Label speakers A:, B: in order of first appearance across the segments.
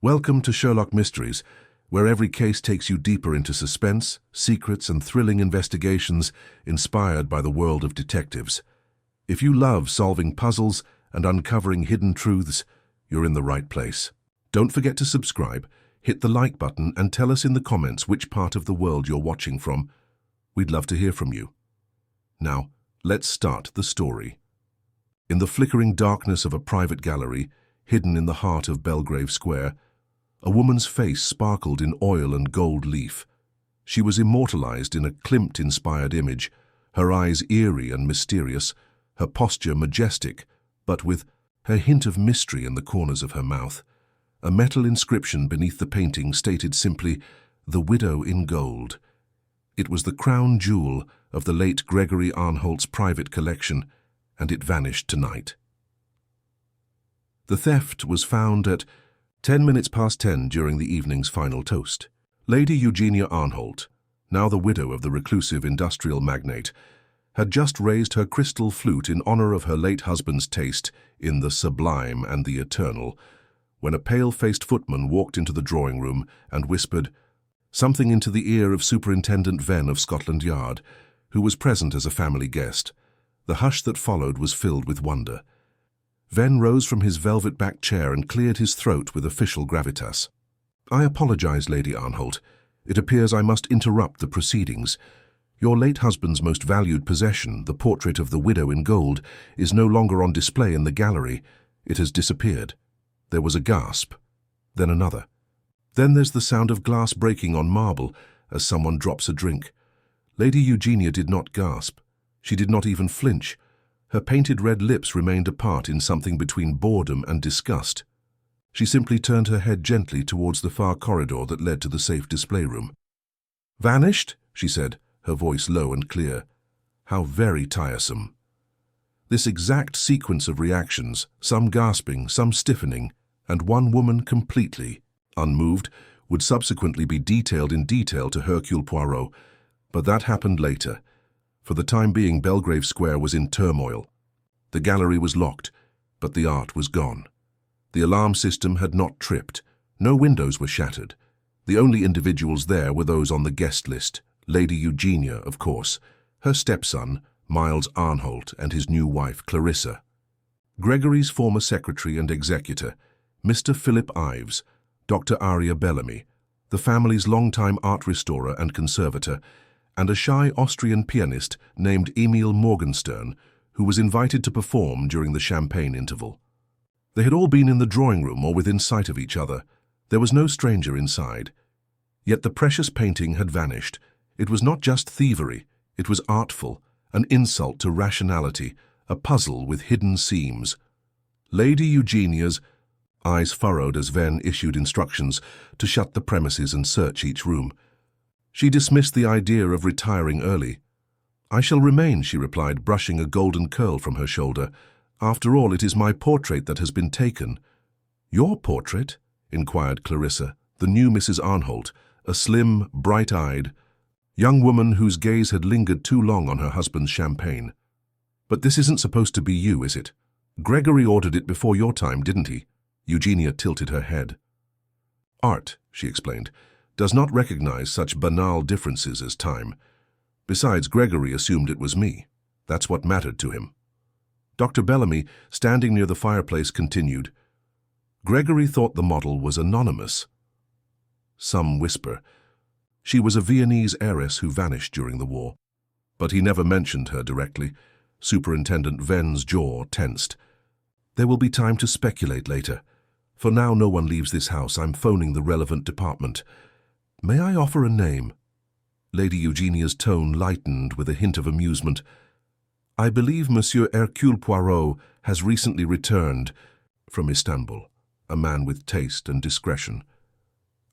A: Welcome to Sherlock Mysteries, where every case takes you deeper into suspense, secrets, and thrilling investigations inspired by the world of detectives. If you love solving puzzles and uncovering hidden truths, you're in the right place. Don't forget to subscribe, hit the like button, and tell us in the comments which part of the world you're watching from. We'd love to hear from you. Now, let's start the story. In the flickering darkness of a private gallery, hidden in the heart of Belgrave Square, a woman's face sparkled in oil and gold leaf. She was immortalized in a Klimt-inspired image, her eyes eerie and mysterious, her posture majestic, but with a hint of mystery in the corners of her mouth. A metal inscription beneath the painting stated simply, "The Widow in Gold." It was the crown jewel of the late Gregory Arnholt's private collection, and it vanished tonight. The theft was found at 10 minutes past 10 during the evening's final toast. Lady Eugenia Arnholt, now the widow of the reclusive industrial magnate, had just raised her crystal flute in honor of her late husband's taste in the sublime and the eternal, when a pale-faced footman walked into the drawing room and whispered something into the ear of Superintendent Venn of Scotland Yard, who was present as a family guest. The hush that followed was filled with wonder. Venn rose from his velvet-backed chair and cleared his throat with official gravitas. "I apologize, Lady Arnholt. It appears I must interrupt the proceedings. Your late husband's most valued possession, the portrait of the Widow in Gold, is no longer on display in the gallery. It has disappeared." There was a gasp, then another. Then there's the sound of glass breaking on marble as someone drops a drink. Lady Eugenia did not gasp. She did not even flinch. Her painted red lips remained apart in something between boredom and disgust. She simply turned her head gently towards the far corridor that led to the safe display room. "Vanished?" she said, her voice low and clear. How very tiresome. This exact sequence of reactions, some gasping, some stiffening, and one woman completely unmoved, would subsequently be detailed in detail to Hercule Poirot, but that happened later. For the time being, Belgrave Square was in turmoil. The gallery was locked, but the art was gone. The alarm system had not tripped. No windows were shattered. The only individuals there were those on the guest list, Lady Eugenia, of course, her stepson, Miles Arnholt, and his new wife, Clarissa. Gregory's former secretary and executor, Mr. Philip Ives, Dr. Aria Bellamy, the family's longtime art restorer and conservator, and a shy Austrian pianist named Emil Morgenstern, who was invited to perform during the champagne interval. They had all been in the drawing room or within sight of each other. There was no stranger inside. Yet the precious painting had vanished. It was not just thievery, it was artful, an insult to rationality, a puzzle with hidden seams. Lady Eugenia's eyes furrowed as Venn issued instructions to shut the premises and search each room. She dismissed the idea of retiring early. "I shall remain," she replied, brushing a golden curl from her shoulder. "After all, it is my portrait that has been taken." "Your portrait?" inquired Clarissa, the new Mrs. Arnholt, a slim, bright-eyed young woman whose gaze had lingered too long on her husband's champagne. "But this isn't supposed to be you, is it? Gregory ordered it before your time, didn't he?" Eugenia tilted her head. "Art," she explained, "does not recognize such banal differences as time. Besides, Gregory assumed it was me. That's what mattered to him." Dr. Bellamy, standing near the fireplace, continued, "Gregory thought the model was anonymous. Some whisper. She was a Viennese heiress who vanished during the war. But he never mentioned her directly." Superintendent Venn's jaw tensed. "There will be time to speculate later. For now, no one leaves this house. I'm phoning the relevant department. May I offer a name?" Lady Eugenia's tone lightened with a hint of amusement. "I believe Monsieur Hercule Poirot has recently returned from Istanbul, a man with taste and discretion.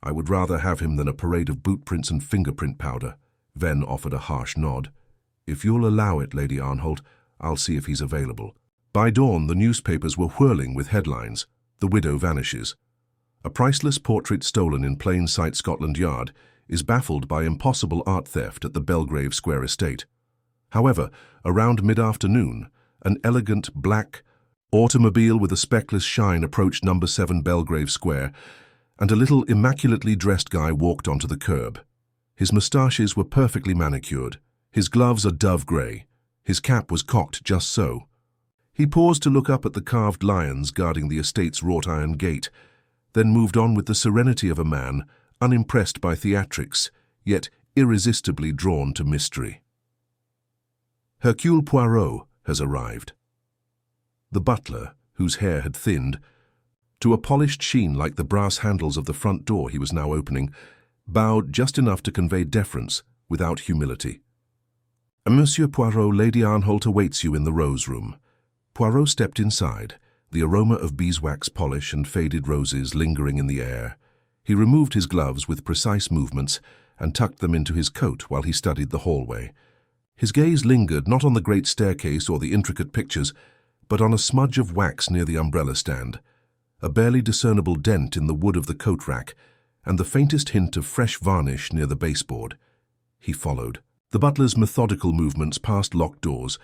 A: I would rather have him than a parade of boot prints and fingerprint powder." Venn offered a harsh nod. "If you'll allow it, Lady Arnholt, I'll see if he's available." By dawn, the newspapers were whirling with headlines. "The Widow Vanishes." A priceless portrait stolen in plain sight Scotland Yard is baffled by impossible art theft at the Belgrave Square estate. However, around mid-afternoon, an elegant black automobile with a speckless shine approached number 7 Belgrave Square, and a little immaculately dressed guy walked onto the curb. His moustaches were perfectly manicured, his gloves a dove grey, his cap was cocked just so. He paused to look up at the carved lions guarding the estate's wrought-iron gate, then moved on with the serenity of a man unimpressed by theatrics, yet irresistibly drawn to mystery. Hercule Poirot has arrived. The butler, whose hair had thinned to a polished sheen like the brass handles of the front door he was now opening, bowed just enough to convey deference without humility. "Monsieur Poirot, Lady Arnholt awaits you in the rose room." Poirot stepped inside, the aroma of beeswax polish and faded roses lingering in the air. He removed his gloves with precise movements and tucked them into his coat while he studied the hallway. His gaze lingered not on the great staircase or the intricate pictures, but on a smudge of wax near the umbrella stand, a barely discernible dent in the wood of the coat rack, and the faintest hint of fresh varnish near the baseboard. He followed. The butler's methodical movements past locked doors,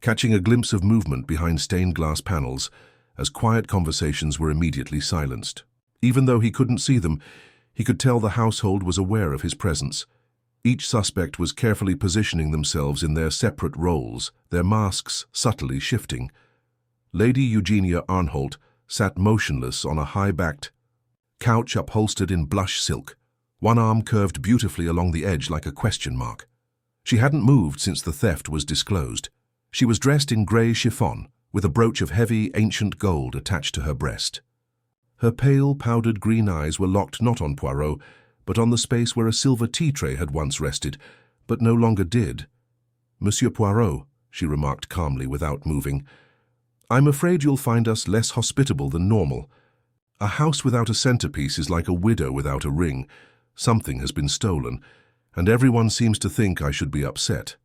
A: catching a glimpse of movement behind stained glass panels, as quiet conversations were immediately silenced. Even though he couldn't see them, he could tell the household was aware of his presence. Each suspect was carefully positioning themselves in their separate roles, their masks subtly shifting. Lady Eugenia Arnholt sat motionless on a high-backed couch upholstered in blush silk, one arm curved beautifully along the edge like a question mark. She hadn't moved since the theft was disclosed. She was dressed in grey chiffon, with a brooch of heavy, ancient gold attached to her breast. Her pale, powdered green eyes were locked not on Poirot, but on the space where a silver tea tray had once rested, but no longer did. "Monsieur Poirot," she remarked calmly without moving, "I'm afraid you'll find us less hospitable than normal. A house without a centerpiece is like a widow without a ring. Something has been stolen, and everyone seems to think I should be upset."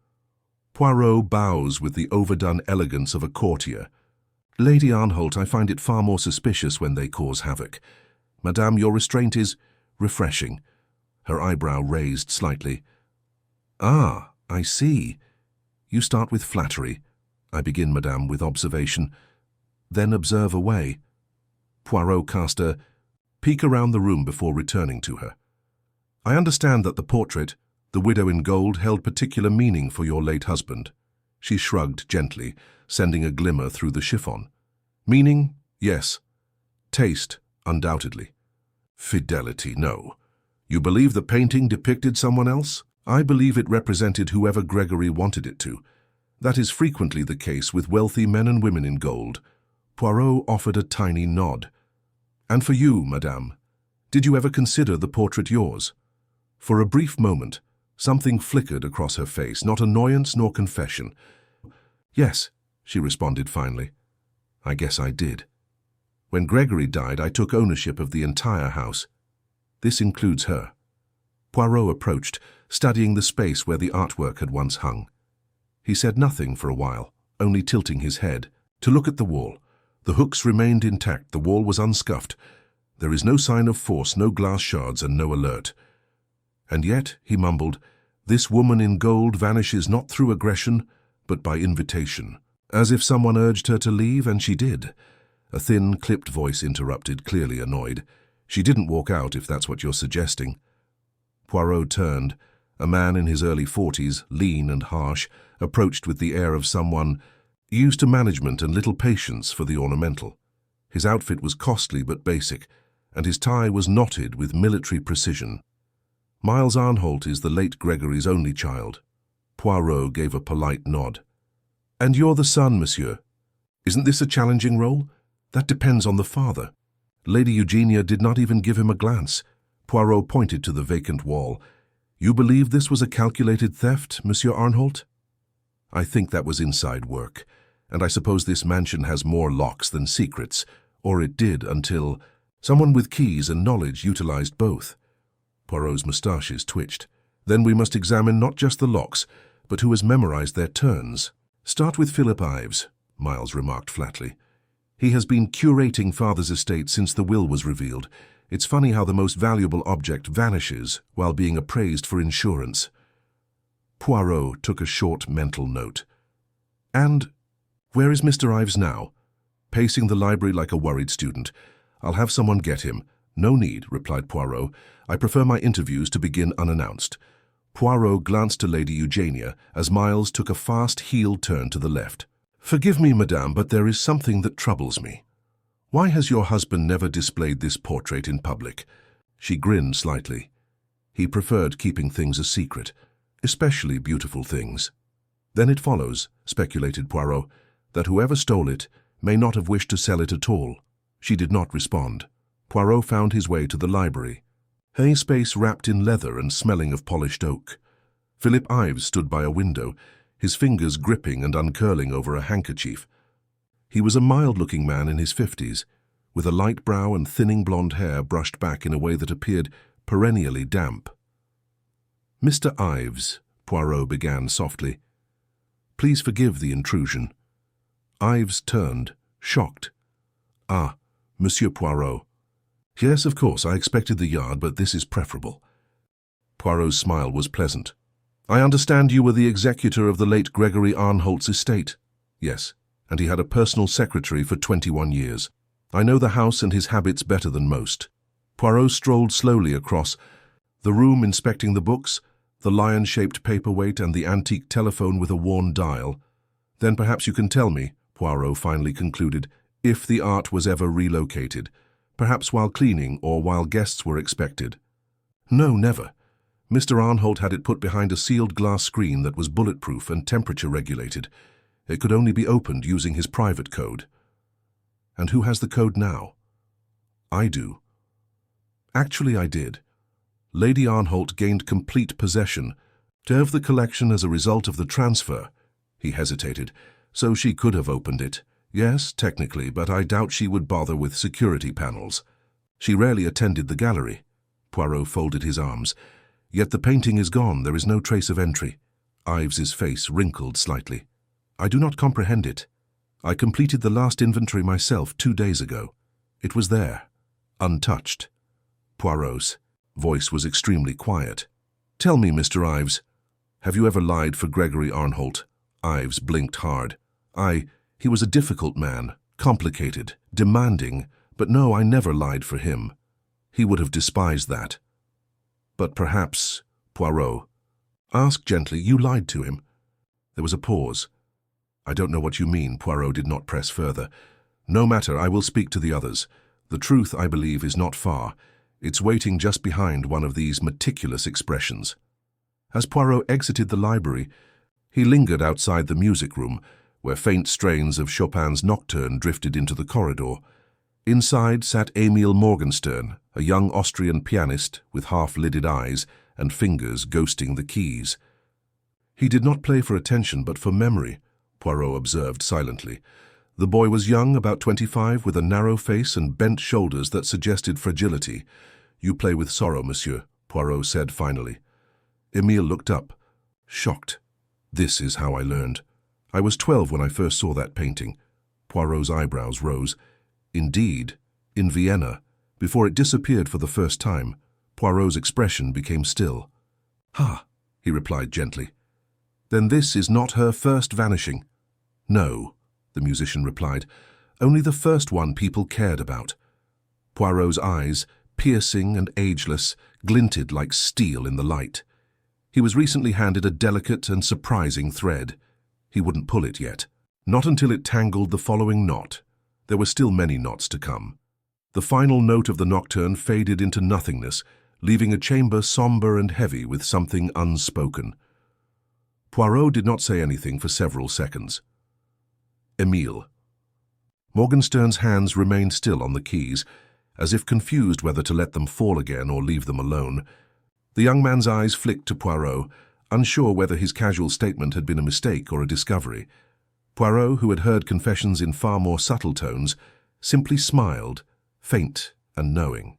A: Poirot bows with the overdone elegance of a courtier. "Lady Arnholt, I find it far more suspicious when they cause havoc. Madame, your restraint is refreshing." Her eyebrow raised slightly. "Ah, I see. You start with flattery. I begin, madame, with observation, then observe away." Poirot cast a peek around the room before returning to her. "I understand that the portrait, the widow in gold, held particular meaning for your late husband." She shrugged gently, sending a glimmer through the chiffon. "Meaning, yes. Taste, undoubtedly. Fidelity, no. You believe the painting depicted someone else? I believe it represented whoever Gregory wanted it to. That is frequently the case with wealthy men and women in gold." Poirot offered a tiny nod. "And for you, madame, did you ever consider the portrait yours?" For a brief moment, something flickered across her face, not annoyance nor confession. "Yes," she responded finally. "I guess I did. When Gregory died, I took ownership of the entire house. This includes her." Poirot approached, studying the space where the artwork had once hung. He said nothing for a while, only tilting his head to look at the wall. The hooks remained intact, the wall was unscuffed. There is no sign of force, no glass shards, and no alert. "And yet," he mumbled, "this woman in gold vanishes not through aggression, but by invitation. As if someone urged her to leave, and she did." A thin, clipped voice interrupted, clearly annoyed. "She didn't walk out, if that's what you're suggesting." Poirot turned. A man in his early 40s, lean and harsh, approached with the air of someone used to management and little patience for the ornamental. His outfit was costly but basic, and his tie was knotted with military precision. "Miles Arnholt is the late Gregory's only child." Poirot gave a polite nod. "And you're the son, monsieur. Isn't this a challenging role? That depends on the father." Lady Eugenia did not even give him a glance. Poirot pointed to the vacant wall. "You believe this was a calculated theft, Monsieur Arnholt?" "I think that was inside work, and I suppose this mansion has more locks than secrets, or it did until someone with keys and knowledge utilized both." Poirot's moustaches twitched. "Then we must examine not just the locks, but who has memorized their turns." "Start with Philip Ives," Miles remarked flatly. "He has been curating father's estate since the will was revealed. It's funny how the most valuable object vanishes while being appraised for insurance." Poirot took a short mental note. "And where is Mr. Ives now?" "Pacing the library like a worried student. I'll have someone get him. "No need," replied Poirot. "I prefer my interviews to begin unannounced." Poirot glanced to Lady Eugenia as Miles took a fast heel turn to the left. "Forgive me, madame, but there is something that troubles me. Why has your husband never displayed this portrait in public?" She grinned slightly. He preferred keeping things a secret, especially beautiful things. "Then it follows," speculated Poirot, "that whoever stole it may not have wished to sell it at all." She did not respond. Poirot found his way to the library, a space wrapped in leather and smelling of polished oak. Philip Ives stood by a window, his fingers gripping and uncurling over a handkerchief. He was a mild-looking man in his 50s, with a light brow and thinning blonde hair brushed back in a way that appeared perennially damp. "Mr. Ives," Poirot began softly, "please forgive the intrusion." Ives turned, shocked. "Ah, Monsieur Poirot. Yes, of course, I expected the yard, but this is preferable." Poirot's smile was pleasant. "I understand you were the executor of the late Gregory Arnholt's estate." "Yes, and he had a personal secretary for 21 years. I know the house and his habits better than most." Poirot strolled slowly across the room, inspecting the books, the lion-shaped paperweight and the antique telephone with a worn dial. "Then perhaps you can tell me," Poirot finally concluded, "if the art was ever relocated, perhaps while cleaning or while guests were expected." "No, never. Mr. Arnholt had it put behind a sealed glass screen that was bulletproof and temperature-regulated. It could only be opened using his private code." "And who has the code now?" "I do." "Actually, I did. Lady Arnholt gained complete possession of the collection as a result of the transfer." He hesitated. "So she could have opened it. Yes, technically, but I doubt she would bother with security panels. She rarely attended the gallery." Poirot folded his arms. "Yet the painting is gone. There is no trace of entry." Ives's face wrinkled slightly. "I do not comprehend it. I completed the last inventory myself 2 days ago. It was there, untouched." Poirot's voice was extremely quiet. "Tell me, Mr. Ives, have you ever lied for Gregory Arnholt?" Ives blinked hard. He was a difficult man, complicated, demanding, but no, I never lied for him. He would have despised that." "But perhaps," Poirot asked gently, "you lied to him?" There was a pause. "I don't know what you mean." Poirot did not press further. "No matter, I will speak to the others. The truth, I believe, is not far. It's waiting just behind one of these meticulous expressions." As Poirot exited the library, he lingered outside the music room, where faint strains of Chopin's Nocturne drifted into the corridor. Inside sat Emil Morgenstern, a young Austrian pianist with half-lidded eyes and fingers ghosting the keys. "He did not play for attention, but for memory," Poirot observed silently. The boy was young, about 25, with a narrow face and bent shoulders that suggested fragility. "You play with sorrow, monsieur," Poirot said finally. Emile looked up, shocked. "This is how I learned. I was 12 when I first saw that painting." Poirot's eyebrows rose. "Indeed, in Vienna, before it disappeared for the first time." Poirot's expression became still. "Ha," he replied gently. "Then this is not her first vanishing?" "No," the musician replied. "Only the first one people cared about." Poirot's eyes, piercing and ageless, glinted like steel in the light. He was recently handed a delicate and surprising thread. He wouldn't pull it yet. Not until it tangled the following knot. There were still many knots to come. The final note of the nocturne faded into nothingness, leaving a chamber somber and heavy with something unspoken. Poirot did not say anything for several seconds. "Emile." Morgenstern's hands remained still on the keys, as if confused whether to let them fall again or leave them alone. The young man's eyes flicked to Poirot, unsure whether his casual statement had been a mistake or a discovery. Poirot, who had heard confessions in far more subtle tones, simply smiled, faint and knowing.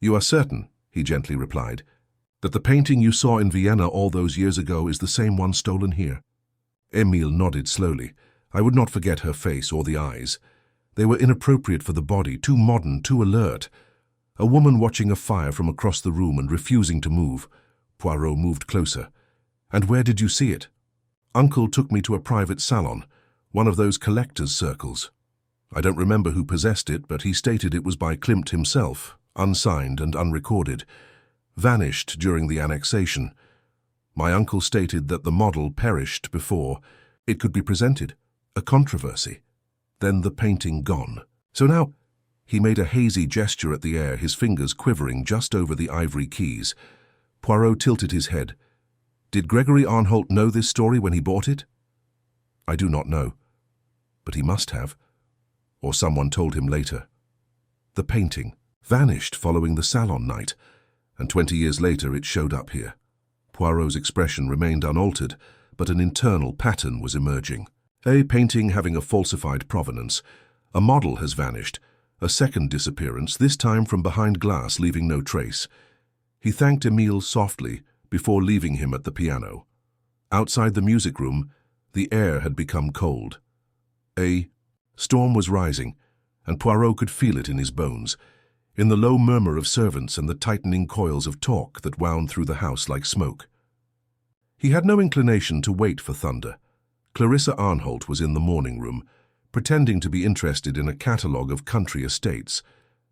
A: "You are certain," he gently replied, "that the painting you saw in Vienna all those years ago is the same one stolen here?" Emile nodded slowly. I would not forget her face or the eyes. They were inappropriate for the body, too modern, too alert. A woman watching a fire from across the room and refusing to move. Poirot moved closer. "And where did you see it?" "Uncle took me to a private salon, one of those collectors' circles. I don't remember who possessed it, but he stated it was by Klimt himself. unsigned and unrecorded, vanished during the annexation. My uncle stated that the model perished before it could be presented, a controversy. Then the painting gone. So now, he made a hazy gesture at the air, his fingers quivering just over the ivory keys. Poirot tilted his head. Did Gregory Arnholt know this story when he bought it? I do not know, but he must have, or someone told him later. The painting vanished following the salon night, and 20 years later it showed up here. Poirot's expression remained unaltered, but an internal pattern was emerging. A painting having a falsified provenance. A model has vanished. A second disappearance, this time from behind glass, leaving no trace. He thanked Emile softly before leaving him at the piano. Outside the music room, the air had become cold. A storm was rising, and Poirot could feel it in his bones, in the low murmur of servants and the tightening coils of talk that wound through the house like smoke. He had no inclination to wait for thunder. Clarissa Arnholt was in the morning room, pretending to be interested in a catalogue of country estates.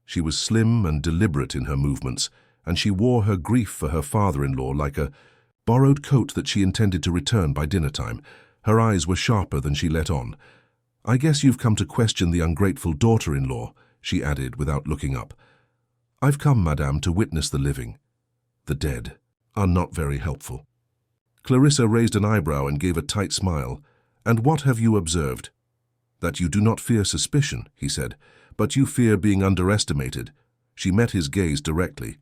A: She was slim and deliberate in her movements, and she wore her grief for her father-in-law like a borrowed coat that she intended to return by dinner-time. Her eyes were sharper than she let on. I guess you've come to question the ungrateful daughter-in-law, she added without looking up. I've come, madame, to witness the living. The dead are not very helpful. Clarissa raised an eyebrow and gave a tight smile. And what have you observed? That you do not fear suspicion, he said, but you fear being underestimated. She met his gaze directly.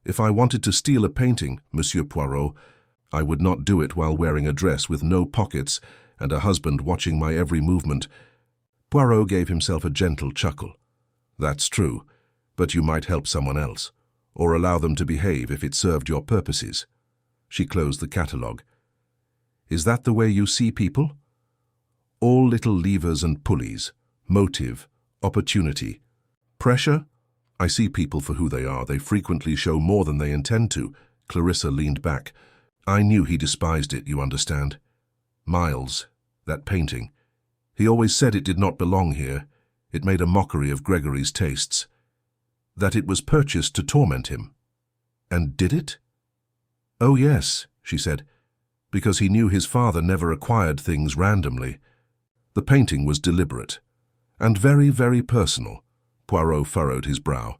A: If I wanted to steal a painting, Monsieur Poirot, I would not do it while wearing a dress with no pockets and a husband watching my every movement. Poirot gave himself a gentle chuckle. That's true, but you might help someone else, or allow them to behave if it served your purposes. She closed the catalogue. Is that the way you see people? All little levers and pulleys, motive, opportunity. Pressure? I see people for who they are. They frequently show more than they intend to. Clarissa leaned back. I knew he despised it, you understand. Miles, that painting. He always said it did not belong here. It made a mockery of Gregory's tastes. That it was purchased to torment him. And did it? Oh yes, she said, because he knew his father never acquired things randomly. The painting was deliberate, and very, very personal. Poirot furrowed his brow.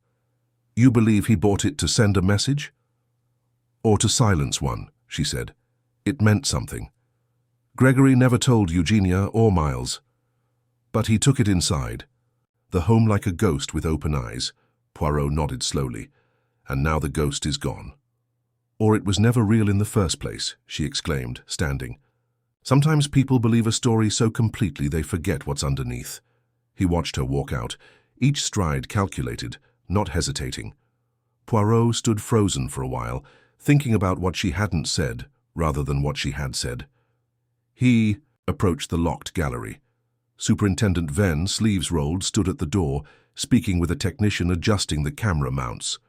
A: You believe he bought it to send a message? Or to silence one, she said. It meant something. Gregory never told Eugenia or Miles. But he took it inside. The home like a ghost with open eyes. Poirot nodded slowly. And now the ghost is gone. Or it was never real in the first place, she exclaimed, standing. Sometimes people believe a story so completely they forget what's underneath. He watched her walk out, each stride calculated, not hesitating. Poirot stood frozen for a while, thinking about what she hadn't said rather than what she had said. He approached the locked gallery. Superintendent Venn, sleeves rolled, stood at the door, speaking with a technician adjusting the camera mounts.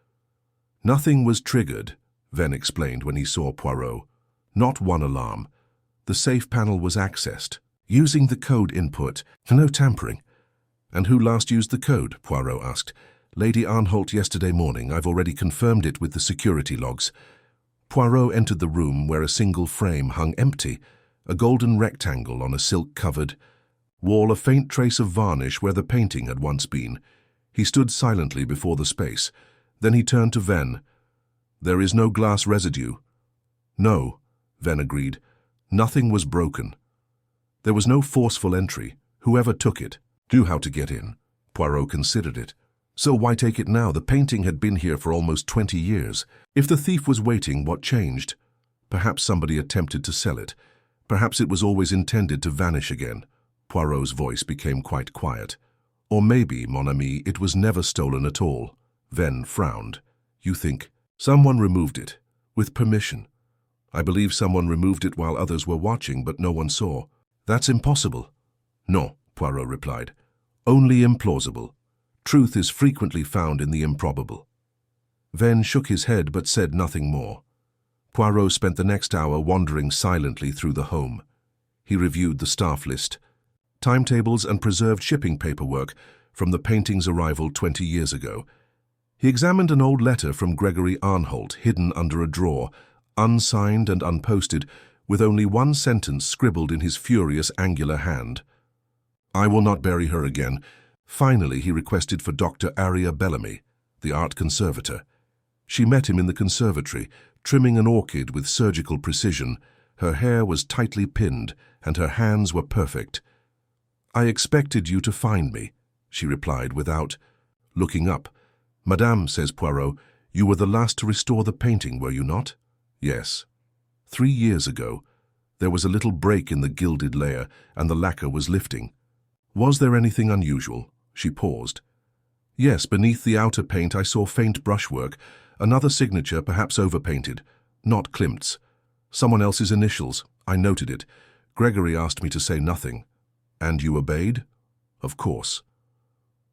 A: Nothing was triggered, Venn explained when he saw Poirot. Not one alarm. The safe panel was accessed, using the code input. No tampering. And who last used the code? Poirot asked. Lady Arnholt yesterday morning. I've already confirmed it with the security logs. Poirot entered the room where a single frame hung empty, a golden rectangle on a silk-covered wall, a faint trace of varnish where the painting had once been. He stood silently before the space. Then he turned to Venn. There is no glass residue. No, Venn agreed. Nothing was broken. There was no forceful entry. Whoever took it knew how to get in. Poirot considered it. So why take it now? The painting had been here for almost 20 years. If the thief was waiting, what changed? Perhaps somebody attempted to sell it. Perhaps it was always intended to vanish again. Poirot's voice became quite quiet. Or maybe, mon ami, it was never stolen at all. Venn frowned. You think? Someone removed it, with permission. I believe someone removed it while others were watching, but no one saw. That's impossible. No, Poirot replied. Only implausible. Truth is frequently found in the improbable. Venn shook his head but said nothing more. Poirot spent the next hour wandering silently through the home. He reviewed the staff list, timetables and preserved shipping paperwork from the painting's arrival 20 years ago. He examined an old letter from Gregory Arnholt hidden under a drawer, unsigned and unposted, with only one sentence scribbled in his furious angular hand. "I will not bury her again." Finally, he requested for Dr. Aria Bellamy, the art conservator. She met him in the conservatory, trimming an orchid with surgical precision. Her hair was tightly pinned, and her hands were perfect. "I expected you to find me," she replied without looking up. "Madame," says Poirot, "you were the last to restore the painting, were you not?" "Yes." 3 years ago. There was a little break in the gilded layer, and the lacquer was lifting. Was there anything unusual? She paused. "Yes, beneath the outer paint I saw faint brushwork, another signature, perhaps overpainted. Not Klimt's. Someone else's initials. I noted it. Gregory asked me to say nothing." "And you obeyed?" "Of course."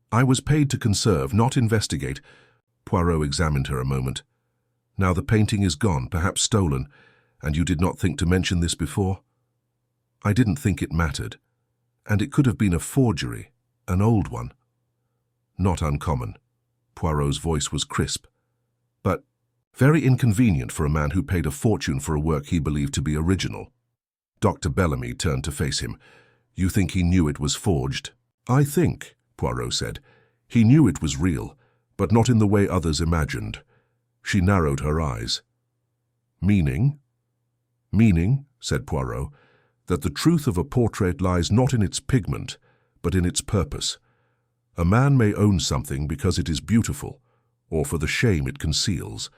A: "I was paid to conserve, not investigate." Poirot examined her a moment. "Now the painting is gone, perhaps stolen, and you did not think to mention this before?" "I didn't think it mattered. And it could have been a forgery, an old one." "Not uncommon." Poirot's voice was crisp. "But very inconvenient for a man who paid a fortune for a work he believed to be original." Dr. Bellamy turned to face him. "You think he knew it was forged?" "I think," Poirot said, "he knew it was real, but not in the way others imagined." She narrowed her eyes. "Meaning?" "Meaning," said Poirot, "that the truth of a portrait lies not in its pigment, but in its purpose. A man may own something because it is beautiful, or for the shame it conceals."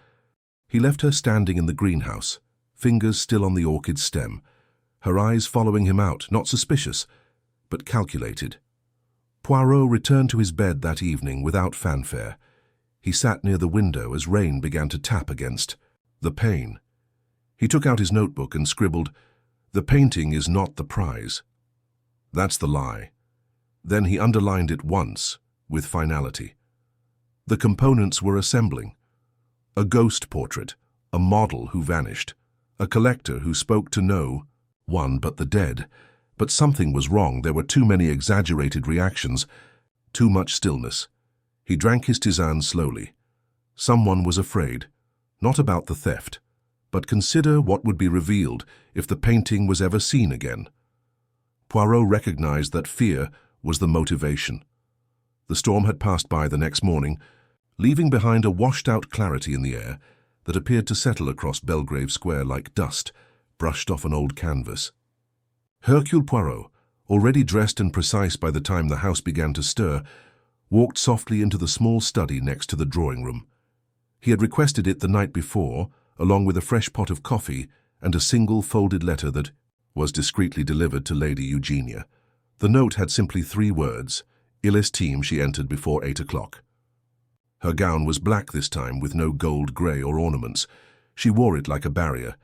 A: He left her standing in the greenhouse, fingers still on the orchid stem, her eyes following him out, not suspicious, but calculated. Poirot returned to his bed that evening without fanfare. He sat near the window as rain began to tap against the pane. He took out his notebook and scribbled, "The painting is not the prize. That's the lie." Then he underlined it once, with finality. The components were assembling. A ghost portrait, a model who vanished, a collector who spoke to no one but the dead. But something was wrong. There were too many exaggerated reactions, too much stillness. He drank his tisane slowly. Someone was afraid, not about the theft, but consider what would be revealed if the painting was ever seen again. Poirot recognized that fear was the motivation. The storm had passed by the next morning, leaving behind a washed-out clarity in the air that appeared to settle across Belgrave Square like dust brushed off an old canvas. Hercule Poirot, already dressed and precise by the time the house began to stir, walked softly into the small study next to the drawing-room. He had requested it the night before, along with a fresh pot of coffee and a single folded letter that was discreetly delivered to Lady Eugenia. The note had simply 3 words: "Il estime." She entered before 8 o'clock. Her gown was black this time, with no gold, grey or ornaments. She wore it like a barrier.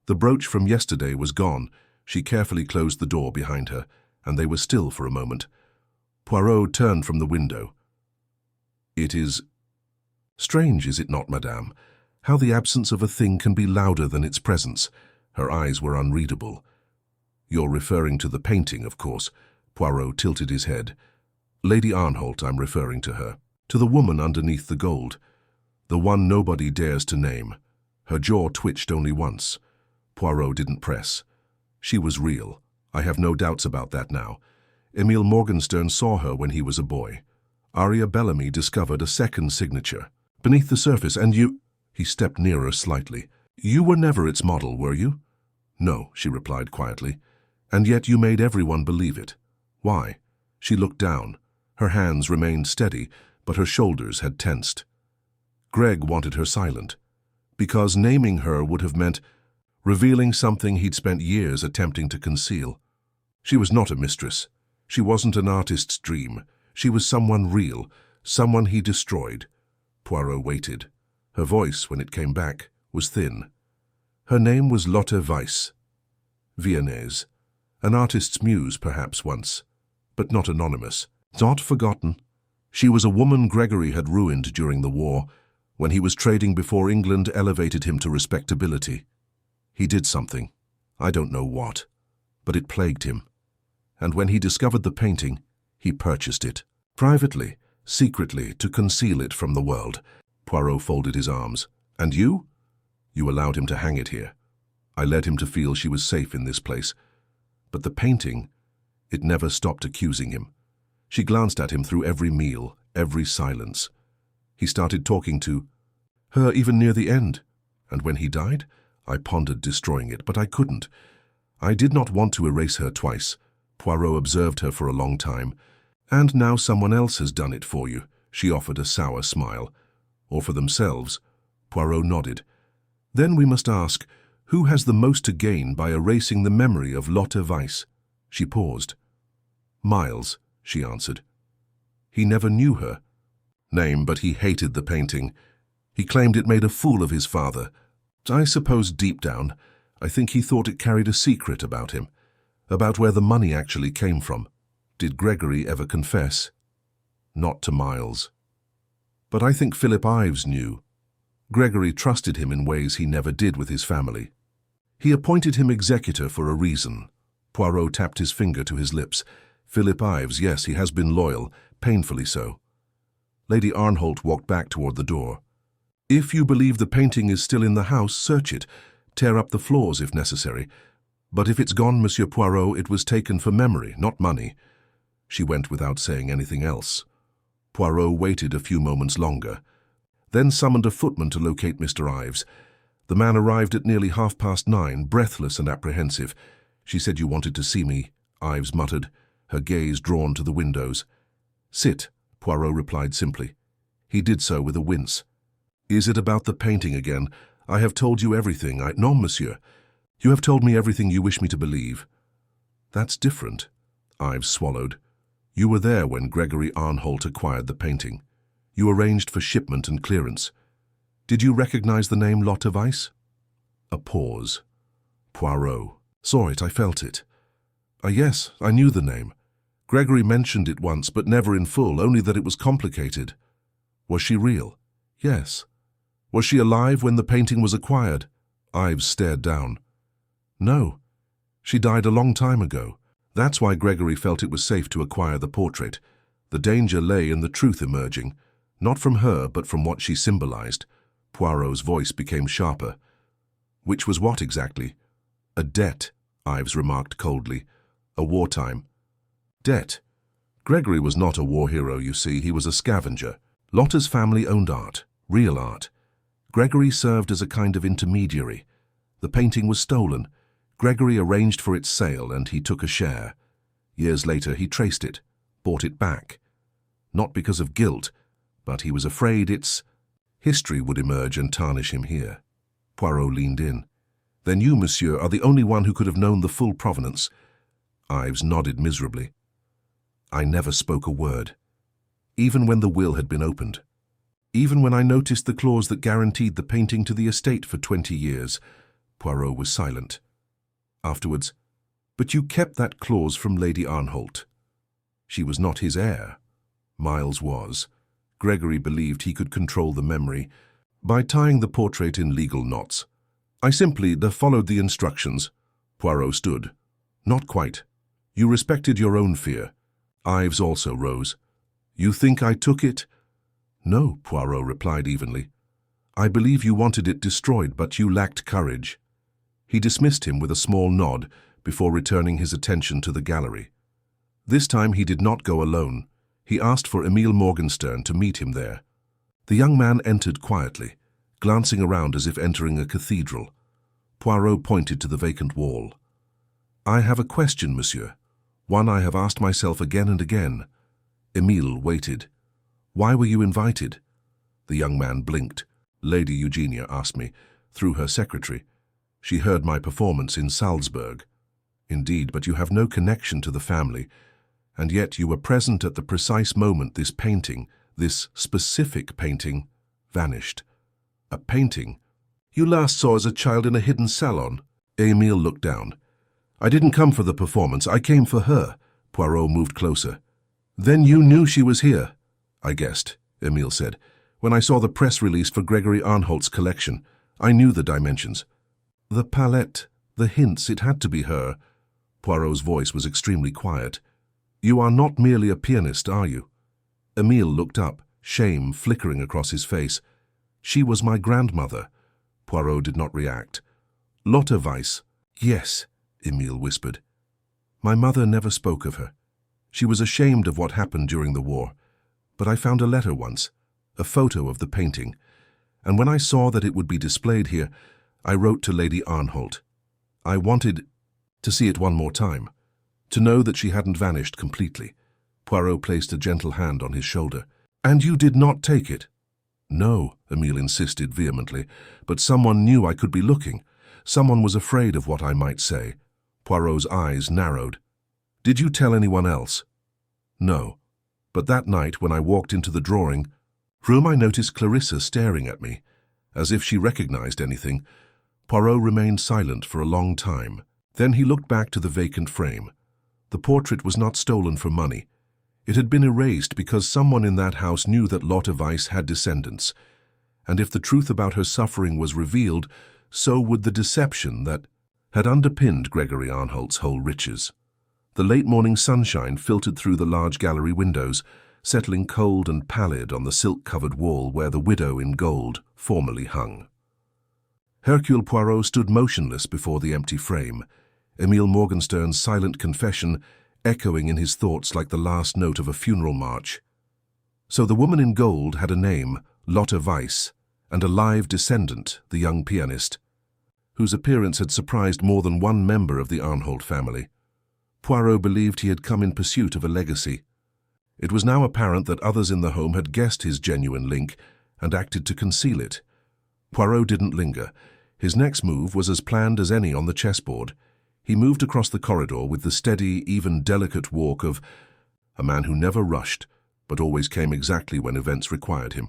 A: The brooch from yesterday was gone. She carefully closed the door behind her, and they were still for a moment. Poirot turned from the window. "It is strange, is it not, madame, how the absence of a thing can be louder than its presence?" Her eyes were unreadable. "You're referring to the painting, of course." Poirot tilted his head. "Lady Arnholt, I'm referring to her. To the woman underneath the gold. The one nobody dares to name." Her jaw twitched only once. Poirot didn't press. "She was real. I have no doubts about that now. Emile Morgenstern saw her when he was a boy. Aria Bellamy discovered a second signature beneath the surface, and you—" He stepped nearer slightly. "You were never its model, were you?" "No," she replied quietly. "And yet you made everyone believe it. Why?" She looked down. Her hands remained steady, but her shoulders had tensed. Greg wanted her silent, because naming her would have meant revealing something he'd spent years attempting to conceal. She was not a mistress. She wasn't an artist's dream. She was someone real, someone he destroyed. Poirot waited. Her voice, when it came back, was thin. Her name was Lotte Weiss. Viennese. An artist's muse, perhaps, once, but not anonymous. Not forgotten. She was a woman Gregory had ruined during the war, when he was trading before England elevated him to respectability. He did something. I don't know what, but it plagued him. And when he discovered the painting, he purchased it. Privately, secretly, to conceal it from the world. Poirot folded his arms. And you? You allowed him to hang it here. I led him to feel she was safe in this place. But the painting, it never stopped accusing him. She glanced at him through every meal, every silence. He started talking to her even near the end. And when he died, I pondered destroying it, but I couldn't. I did not want to erase her twice. Poirot observed her for a long time. And now someone else has done it for you, she offered a sour smile. Or for themselves. Poirot nodded. Then we must ask, who has the most to gain by erasing the memory of Lotte Weiss? She paused. Miles, she answered. He never knew her. Name, but he hated the painting. He claimed it made a fool of his father. I suppose deep down, I think he thought it carried a secret about him, about where the money actually came from. Did Gregory ever confess? Not to Miles. But I think Philip Ives knew. Gregory trusted him in ways he never did with his family. He appointed him executor for a reason. Poirot tapped his finger to his lips. Philip Ives, yes, he has been loyal, painfully so. Lady Arnholt walked back toward the door. If you believe the painting is still in the house, search it. Tear up the floors if necessary. But if it's gone, Monsieur Poirot, it was taken for memory, not money. She went without saying anything else. Poirot waited a few moments longer, then summoned a footman to locate Mr. Ives. The man arrived at nearly 9:30, breathless and apprehensive. She said you wanted to see me, Ives muttered, her gaze drawn to the windows. Sit, Poirot replied simply. He did so with a wince. Is it about the painting again? I have told you everything. Non, monsieur. You have told me everything you wish me to believe. That's different, Ives swallowed. You were there when Gregory Arnholt acquired the painting. You arranged for shipment and clearance. Did you recognize the name Lotte Weiss? A pause. Poirot. Saw it, I felt it. Yes, I knew the name. Gregory mentioned it once, but never in full, only that it was complicated. Was she real? Yes. Was she alive when the painting was acquired? Ives stared down. No. She died a long time ago. That's why Gregory felt it was safe to acquire the portrait. The danger lay in the truth emerging, not from her, but from what she symbolized. Poirot's voice became sharper. Which was what exactly? A debt, Ives remarked coldly. A wartime. Debt. Gregory was not a war hero, you see. He was a scavenger. Lotte's family owned art, real art. Gregory served as a kind of intermediary. The painting was stolen. Gregory arranged for its sale and he took a share. Years later he traced it, bought it back. Not because of guilt, but he was afraid history would emerge and tarnish him here. Poirot leaned in. Then you, monsieur, are the only one who could have known the full provenance. Ives nodded miserably. I never spoke a word. Even when the will had been opened. Even when I noticed the clause that guaranteed the painting to the estate for 20 years. Poirot was silent. Afterwards, but you kept that clause from Lady Arnholt. She was not his heir. Miles was. Gregory believed he could control the memory by tying the portrait in legal knots. I simply followed the instructions. Poirot stood. Not quite. You respected your own fear. Ives also rose. You think I took it? No, Poirot replied evenly. I believe you wanted it destroyed, but you lacked courage. He dismissed him with a small nod before returning his attention to the gallery. This time he did not go alone. He asked for Emile Morgenstern to meet him there. The young man entered quietly, glancing around as if entering a cathedral. Poirot pointed to the vacant wall. I have a question, monsieur. One I have asked myself again and again. Emile waited. Why were you invited? The young man blinked. Lady Eugenia asked me, through her secretary. She heard my performance in Salzburg. Indeed, but you have no connection to the family, and yet you were present at the precise moment this painting, this specific painting, vanished. A painting you last saw as a child in a hidden salon. Emile looked down. I didn't come for the performance, I came for her. Poirot moved closer. Then you knew she was here? I guessed, Emile said. When I saw the press release for Gregory Arnholt's collection, I knew the dimensions. The palette, the hints, it had to be her. Poirot's voice was extremely quiet. You are not merely a pianist, are you? Emile looked up, shame flickering across his face. She was my grandmother. Poirot did not react. Lotte Weiss. Yes, Emile whispered. My mother never spoke of her. She was ashamed of what happened during the war. But I found a letter once, a photo of the painting, and when I saw that it would be displayed here, I wrote to Lady Arnholt. I wanted to see it one more time, to know that she hadn't vanished completely. Poirot placed a gentle hand on his shoulder. And you did not take it? No, Emile insisted vehemently, but someone knew I could be looking. Someone was afraid of what I might say. Poirot's eyes narrowed. Did you tell anyone else? No, but that night when I walked into the drawing room, I noticed Clarissa staring at me, as if she recognized anything. Poirot remained silent for a long time. Then he looked back to the vacant frame. The portrait was not stolen for money. It had been erased because someone in that house knew that Lotte Weiss had descendants, and if the truth about her suffering was revealed, so would the deception that had underpinned Gregory Arnholt's whole riches. The late morning sunshine filtered through the large gallery windows, settling cold and pallid on the silk-covered wall where the widow in gold formerly hung. Hercule Poirot stood motionless before the empty frame, Emile Morgenstern's silent confession echoing in his thoughts like the last note of a funeral march. So the woman in gold had a name, Lotte Weiss, and a live descendant, the young pianist, whose appearance had surprised more than one member of the Arnholt family. Poirot believed he had come in pursuit of a legacy. It was now apparent that others in the home had guessed his genuine link and acted to conceal it. Poirot didn't linger. His next move was as planned as any on the chessboard. He moved across the corridor with the steady, even delicate walk of a man who never rushed, but always came exactly when events required him.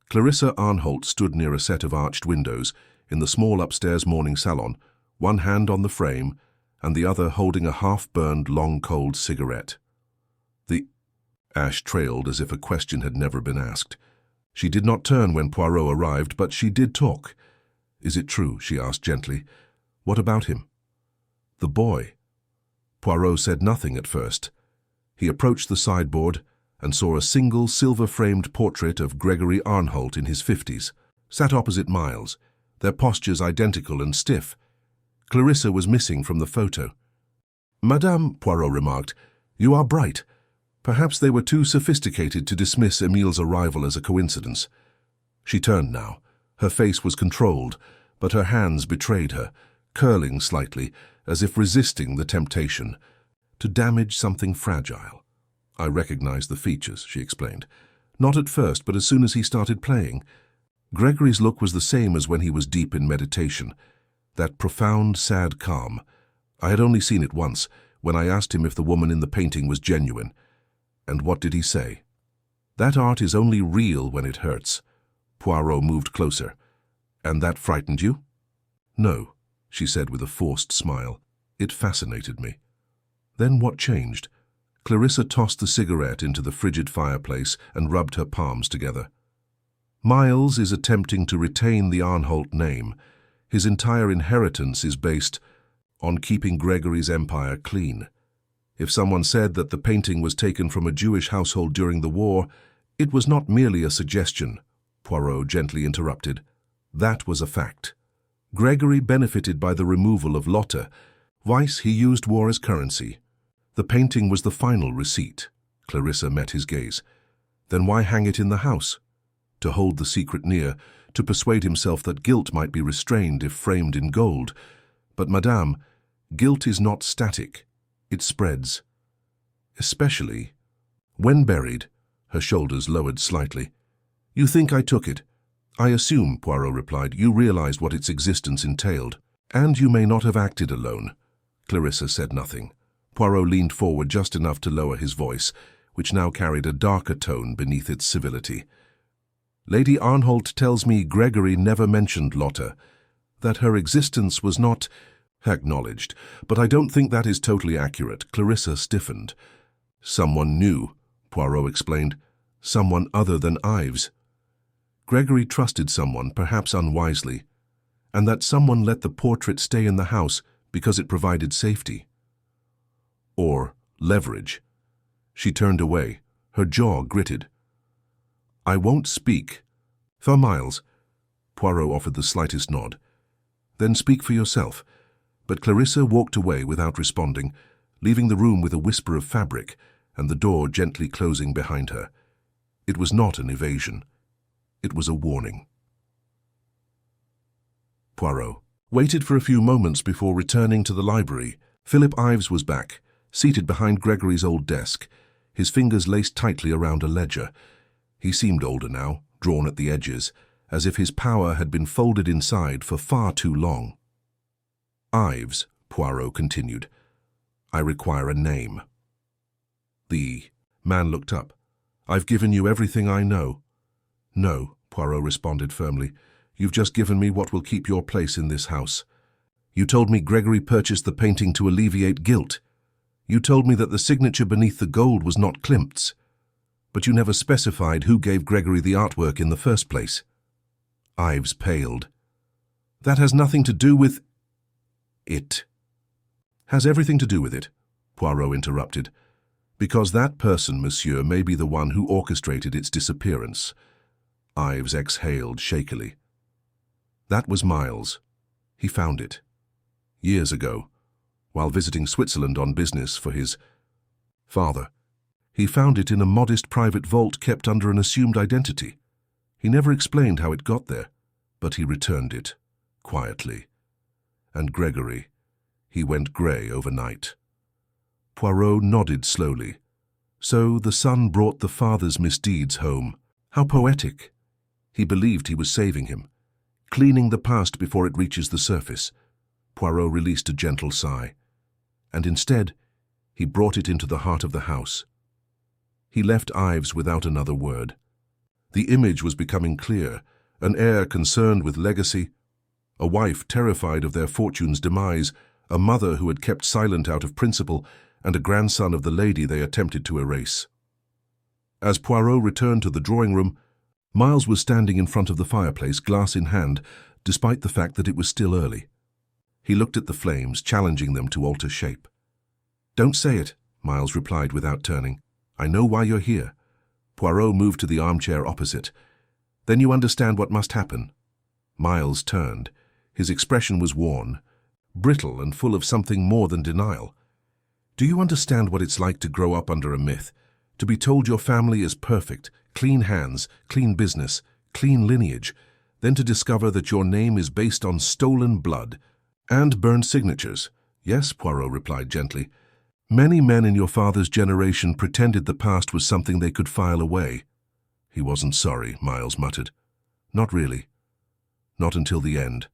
A: Clarissa Arnholt stood near a set of arched windows in the small upstairs morning salon, one hand on the frame and the other holding a half-burned, long-cold cigarette. The ash trailed as if a question had never been asked. She did not turn when Poirot arrived, but she did talk. "Is it true?" she asked gently. "What about him?" "The boy." Poirot said nothing at first. He approached the sideboard and saw a single silver-framed portrait of Gregory Arnholt in his 50s, sat opposite Miles, their postures identical and stiff. Clarissa was missing from the photo. "Madame," Poirot remarked, "you are bright. Perhaps they were too sophisticated to dismiss Emile's arrival as a coincidence." She turned now. Her face was controlled, but her hands betrayed her, curling slightly, as if resisting the temptation to damage something fragile. "I recognized the features," she explained. "Not at first, but as soon as he started playing. Gregory's look was the same as when he was deep in meditation, that profound, sad calm. I had only seen it once, when I asked him if the woman in the painting was genuine. And what did he say? 'That art is only real when it hurts.'" Poirot moved closer. "And that frightened you?" "No," she said with a forced smile. "It fascinated me." Then what changed? Clarissa tossed the cigarette into the frigid fireplace and rubbed her palms together. "Miles is attempting to retain the Arnholt name. His entire inheritance is based on keeping Gregory's empire clean. If someone said that the painting was taken from a Jewish household during the war, it was not merely a suggestion," Poirot gently interrupted. "That was a fact. Gregory benefited by the removal of Lotte Weiss. He used war as currency. The painting was the final receipt." Clarissa met his gaze. "Then why hang it in the house?" "To hold the secret near, to persuade himself that guilt might be restrained if framed in gold. But, madame, guilt is not static. It spreads. Especially when buried." Her shoulders lowered slightly. "You think I took it?" "I assume," Poirot replied, "you realized what its existence entailed. And you may not have acted alone." Clarissa said nothing. Poirot leaned forward just enough to lower his voice, which now carried a darker tone beneath its civility. "Lady Arnholt tells me Gregory never mentioned Lotte, that her existence was not acknowledged, but I don't think that is totally accurate." Clarissa stiffened. "Someone knew," Poirot explained. "Someone other than Ives. Gregory trusted someone, perhaps unwisely, and that someone let the portrait stay in the house because it provided safety. Or leverage." She turned away, her jaw gritted. "I won't speak," For Miles, Poirot offered the slightest nod. Then speak for yourself. But Clarissa walked away without responding, leaving the room with a whisper of fabric and the door gently closing behind her. It was not an evasion. It was a warning. Poirot waited for a few moments before returning to the library. Philip Ives was back, seated behind Gregory's old desk, his fingers laced tightly around a ledger. He seemed older now, drawn at the edges, as if his power had been folded inside for far too long. Ives, Poirot continued, I require a name. The man looked up. I've given you everything I know. No, Poirot responded firmly. You've just given me what will keep your place in this house. You told me Gregory purchased the painting to alleviate guilt. You told me that the signature beneath the gold was not Klimt's. But you never specified who gave Gregory the artwork in the first place. Ives paled. That has nothing to do with... It has everything to do with it, Poirot interrupted, because that person, monsieur, may be the one who orchestrated its disappearance. Ives exhaled shakily. That was Miles. He found it. Years ago, while visiting Switzerland on business for his father. He found it in a modest private vault kept under an assumed identity. He never explained how it got there, but he returned it, quietly. And Gregory, he went grey overnight. Poirot nodded slowly. So the son brought the father's misdeeds home. How poetic. He believed he was saving him, cleaning the past before it reaches the surface. Poirot released a gentle sigh. And instead, he brought it into the heart of the house. He left Ives without another word. The image was becoming clear, an heir concerned with legacy, a wife terrified of their fortune's demise, a mother who had kept silent out of principle, and a grandson of the lady they attempted to erase. As Poirot returned to the drawing room, Miles was standing in front of the fireplace, glass in hand, despite the fact that it was still early. He looked at the flames, challenging them to alter shape. Don't say it, Miles replied without turning. I know why you're here. Poirot moved to the armchair opposite. Then you understand what must happen. Miles turned. His expression was worn, brittle and full of something more than denial. Do you understand what it's like to grow up under a myth, to be told your family is perfect, clean hands, clean business, clean lineage, then to discover that your name is based on stolen blood and burned signatures? Yes, Poirot replied gently. Many men in your father's generation pretended the past was something they could file away. He wasn't sorry, Miles muttered. Not really. Not until the end.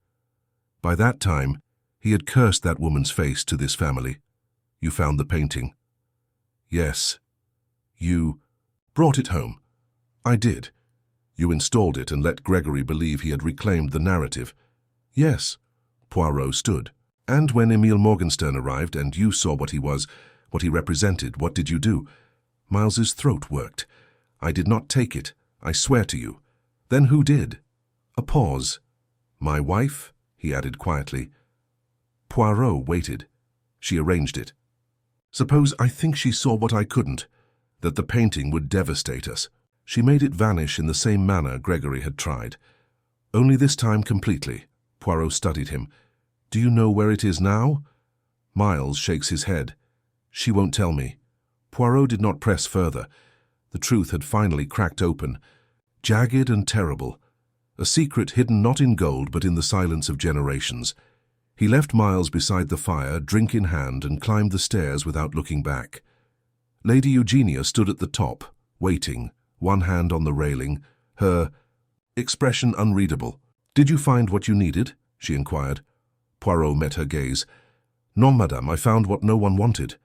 A: By that time, he had cursed that woman's face to this family. You found the painting. Yes. You brought it home. I did. You installed it and let Gregory believe he had reclaimed the narrative. Yes. Poirot stood. And when Emile Morgenstern arrived and you saw what he was, what he represented, what did you do? Miles's throat worked. I did not take it, I swear to you. Then who did? A pause. My wife, he added quietly. Poirot waited. She arranged it. Suppose I think she saw what I couldn't, that the painting would devastate us. She made it vanish in the same manner Gregory had tried. Only this time completely. Poirot studied him. Do you know where it is now? Miles shakes his head. She won't tell me. Poirot did not press further. The truth had finally cracked open. Jagged and terrible. A secret hidden not in gold but in the silence of generations. He left Miles beside the fire, drink in hand, and climbed the stairs without looking back. Lady Eugenia stood at the top, waiting, one hand on the railing, her expression unreadable. Did you find what you needed? She inquired. Poirot met her gaze. Non, madame, I found what no one wanted.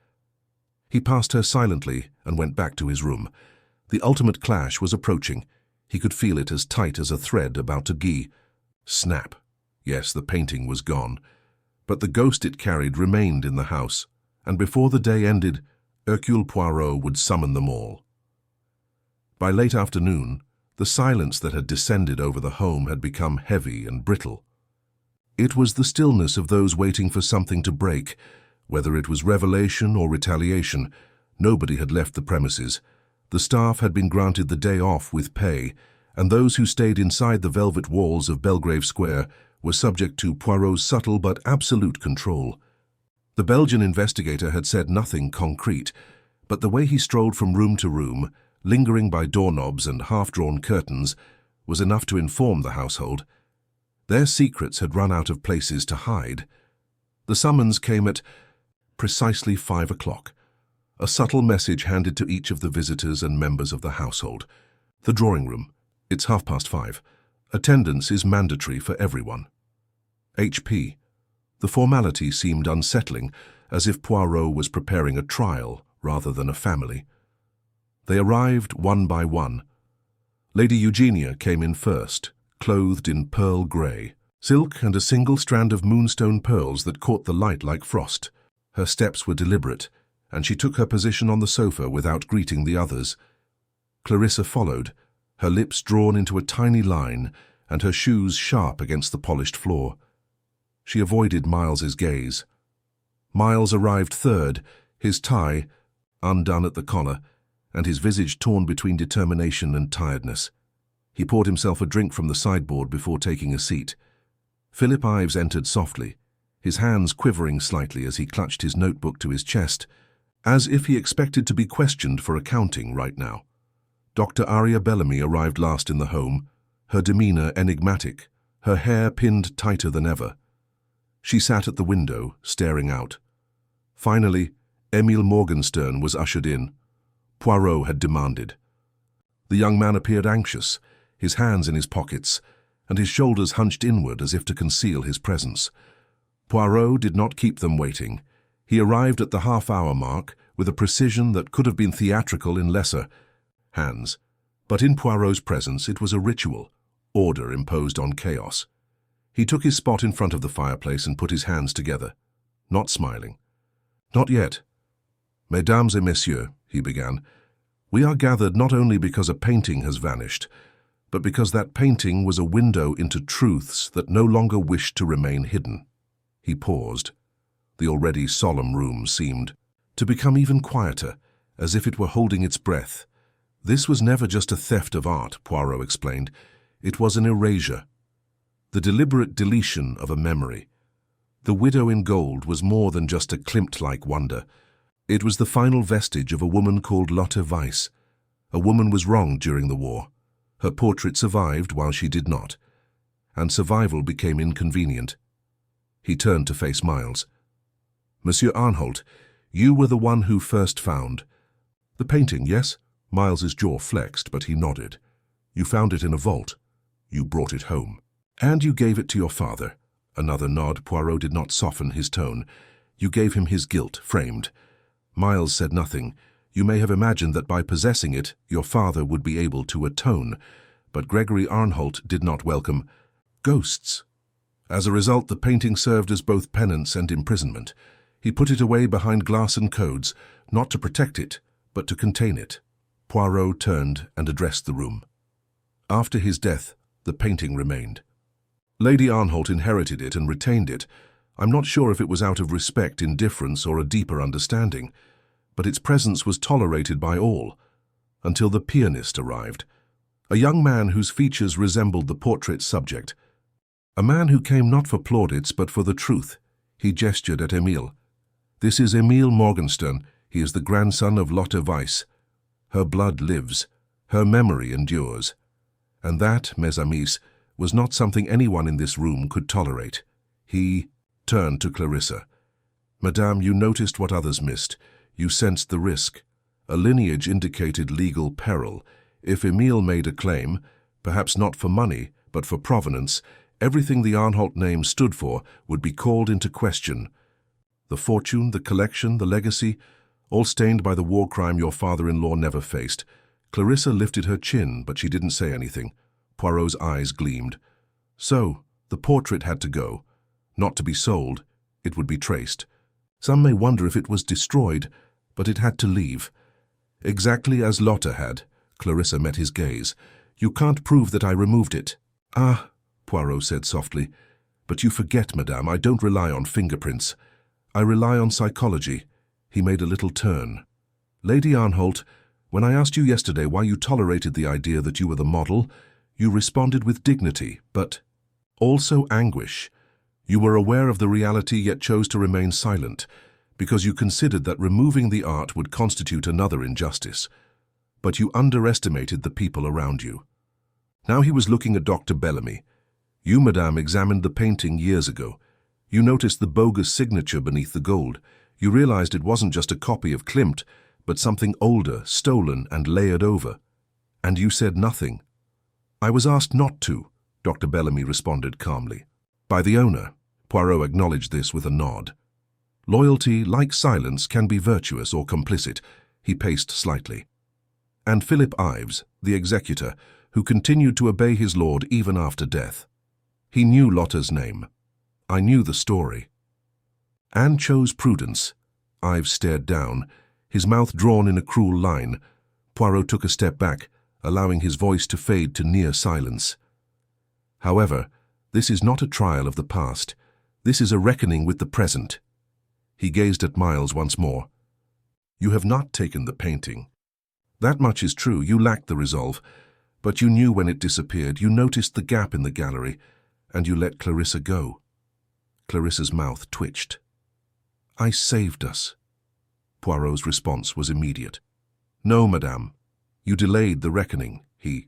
A: He passed her silently and went back to his room. The ultimate clash was approaching. He could feel it as tight as a thread about to gee. Snap. Yes, the painting was gone. But the ghost it carried remained in the house, and before the day ended, Hercule Poirot would summon them all. By late afternoon, the silence that had descended over the home had become heavy and brittle. It was the stillness of those waiting for something to break. Whether it was revelation or retaliation, nobody had left the premises. The staff had been granted the day off with pay, and those who stayed inside the velvet walls of Belgrave Square were subject to Poirot's subtle but absolute control. The Belgian investigator had said nothing concrete, but the way he strolled from room to room, lingering by doorknobs and half-drawn curtains, was enough to inform the household. Their secrets had run out of places to hide. The summons came at precisely 5 o'clock, a subtle message handed to each of the visitors and members of the household. The drawing room. It's 5:30. Attendance is mandatory for everyone. HP. The formality seemed unsettling, as if Poirot was preparing a trial rather than a family. They arrived one by one. Lady Eugenia came in first, clothed in pearl grey, silk and a single strand of moonstone pearls that caught the light like frost. Her steps were deliberate, and she took her position on the sofa without greeting the others. Clarissa followed, her lips drawn into a tiny line and her shoes sharp against the polished floor. She avoided Miles's gaze. Miles arrived third, his tie undone at the collar, and his visage torn between determination and tiredness. He poured himself a drink from the sideboard before taking a seat. Philip Ives entered softly, his hands quivering slightly as he clutched his notebook to his chest, as if he expected to be questioned for accounting right now. Dr. Aria Bellamy arrived last in the home, her demeanor enigmatic, her hair pinned tighter than ever. She sat at the window, staring out. Finally, Emile Morgenstern was ushered in. Poirot had demanded. The young man appeared anxious, his hands in his pockets, and his shoulders hunched inward as if to conceal his presence. Poirot did not keep them waiting. He arrived at the half-hour mark with a precision that could have been theatrical in lesser hands. But in Poirot's presence it was a ritual, order imposed on chaos. He took his spot in front of the fireplace and put his hands together, not smiling. "Not yet. Mesdames et messieurs," he began, "we are gathered not only because a painting has vanished, but because that painting was a window into truths that no longer wished to remain hidden." He paused. The already solemn room seemed to become even quieter, as if it were holding its breath. This was never just a theft of art, Poirot explained. It was an erasure, the deliberate deletion of a memory. The widow in gold was more than just a Klimt-like wonder. It was the final vestige of a woman called Lotte Weiss. A woman was wronged during the war. Her portrait survived while she did not, and survival became inconvenient. He turned to face Miles. "Monsieur Arnholt, you were the one who first found the painting, yes?" Miles's jaw flexed, but he nodded. "You found it in a vault. You brought it home. And you gave it to your father." Another nod. Poirot did not soften his tone. "You gave him his guilt, framed." Miles said nothing. "You may have imagined that by possessing it, your father would be able to atone. But Gregory Arnholt did not welcome ghosts. As a result, the painting served as both penance and imprisonment. He put it away behind glass and codes, not to protect it, but to contain it." Poirot turned and addressed the room. "After his death, the painting remained. Lady Arnholt inherited it and retained it. I'm not sure if it was out of respect, indifference, or a deeper understanding, but its presence was tolerated by all, until the pianist arrived, a young man whose features resembled the portrait's subject. A man who came not for plaudits but for the truth." He gestured at Emile. "This is Emile Morgenstern. He is the grandson of Lotte Weiss. Her blood lives. Her memory endures. And that, mes amis, was not something anyone in this room could tolerate." He turned to Clarissa. "Madame, you noticed what others missed. You sensed the risk. A lineage indicated legal peril. If Emile made a claim, perhaps not for money, but for provenance, everything the Arnholt name stood for would be called into question. The fortune, the collection, the legacy, all stained by the war crime your father-in-law never faced." Clarissa lifted her chin, but she didn't say anything. Poirot's eyes gleamed. "So, the portrait had to go. Not to be sold. It would be traced. Some may wonder if it was destroyed, but it had to leave. Exactly as Lotte had." Clarissa met his gaze. "You can't prove that I removed it." "Ah," Poirot said softly. "But you forget, madame, I don't rely on fingerprints. I rely on psychology." He made a little turn. "Lady Arnholt, when I asked you yesterday why you tolerated the idea that you were the model, You responded with dignity, but also anguish. You were aware of the reality yet chose to remain silent, because you considered that removing the art would constitute another injustice. But you underestimated the people around you. Now he was looking at Dr. Bellamy. You, madame, examined the painting years ago. You noticed the bogus signature beneath the gold. You realized it wasn't just a copy of Klimt, but something older, stolen, and layered over. And you said nothing. I was asked not to, Dr. Bellamy responded calmly. By the owner. Poirot acknowledged this with a nod. Loyalty, like silence, can be virtuous or complicit. He paced slightly. And Philip Ives, the executor, who continued to obey his lord even after death. He knew Lotta's name. I knew the story. Anne chose prudence. Ives stared down, his mouth drawn in a cruel line. Poirot took a step back, allowing his voice to fade to near silence. However, this is not a trial of the past. This is a reckoning with the present. He gazed at Miles once more. You have not taken the painting. That much is true, you lacked the resolve, but you knew when it disappeared, you noticed the gap in the gallery, and you let Clarissa go. Clarissa's mouth twitched. I saved us. Poirot's response was immediate. No, madame. You delayed the reckoning, he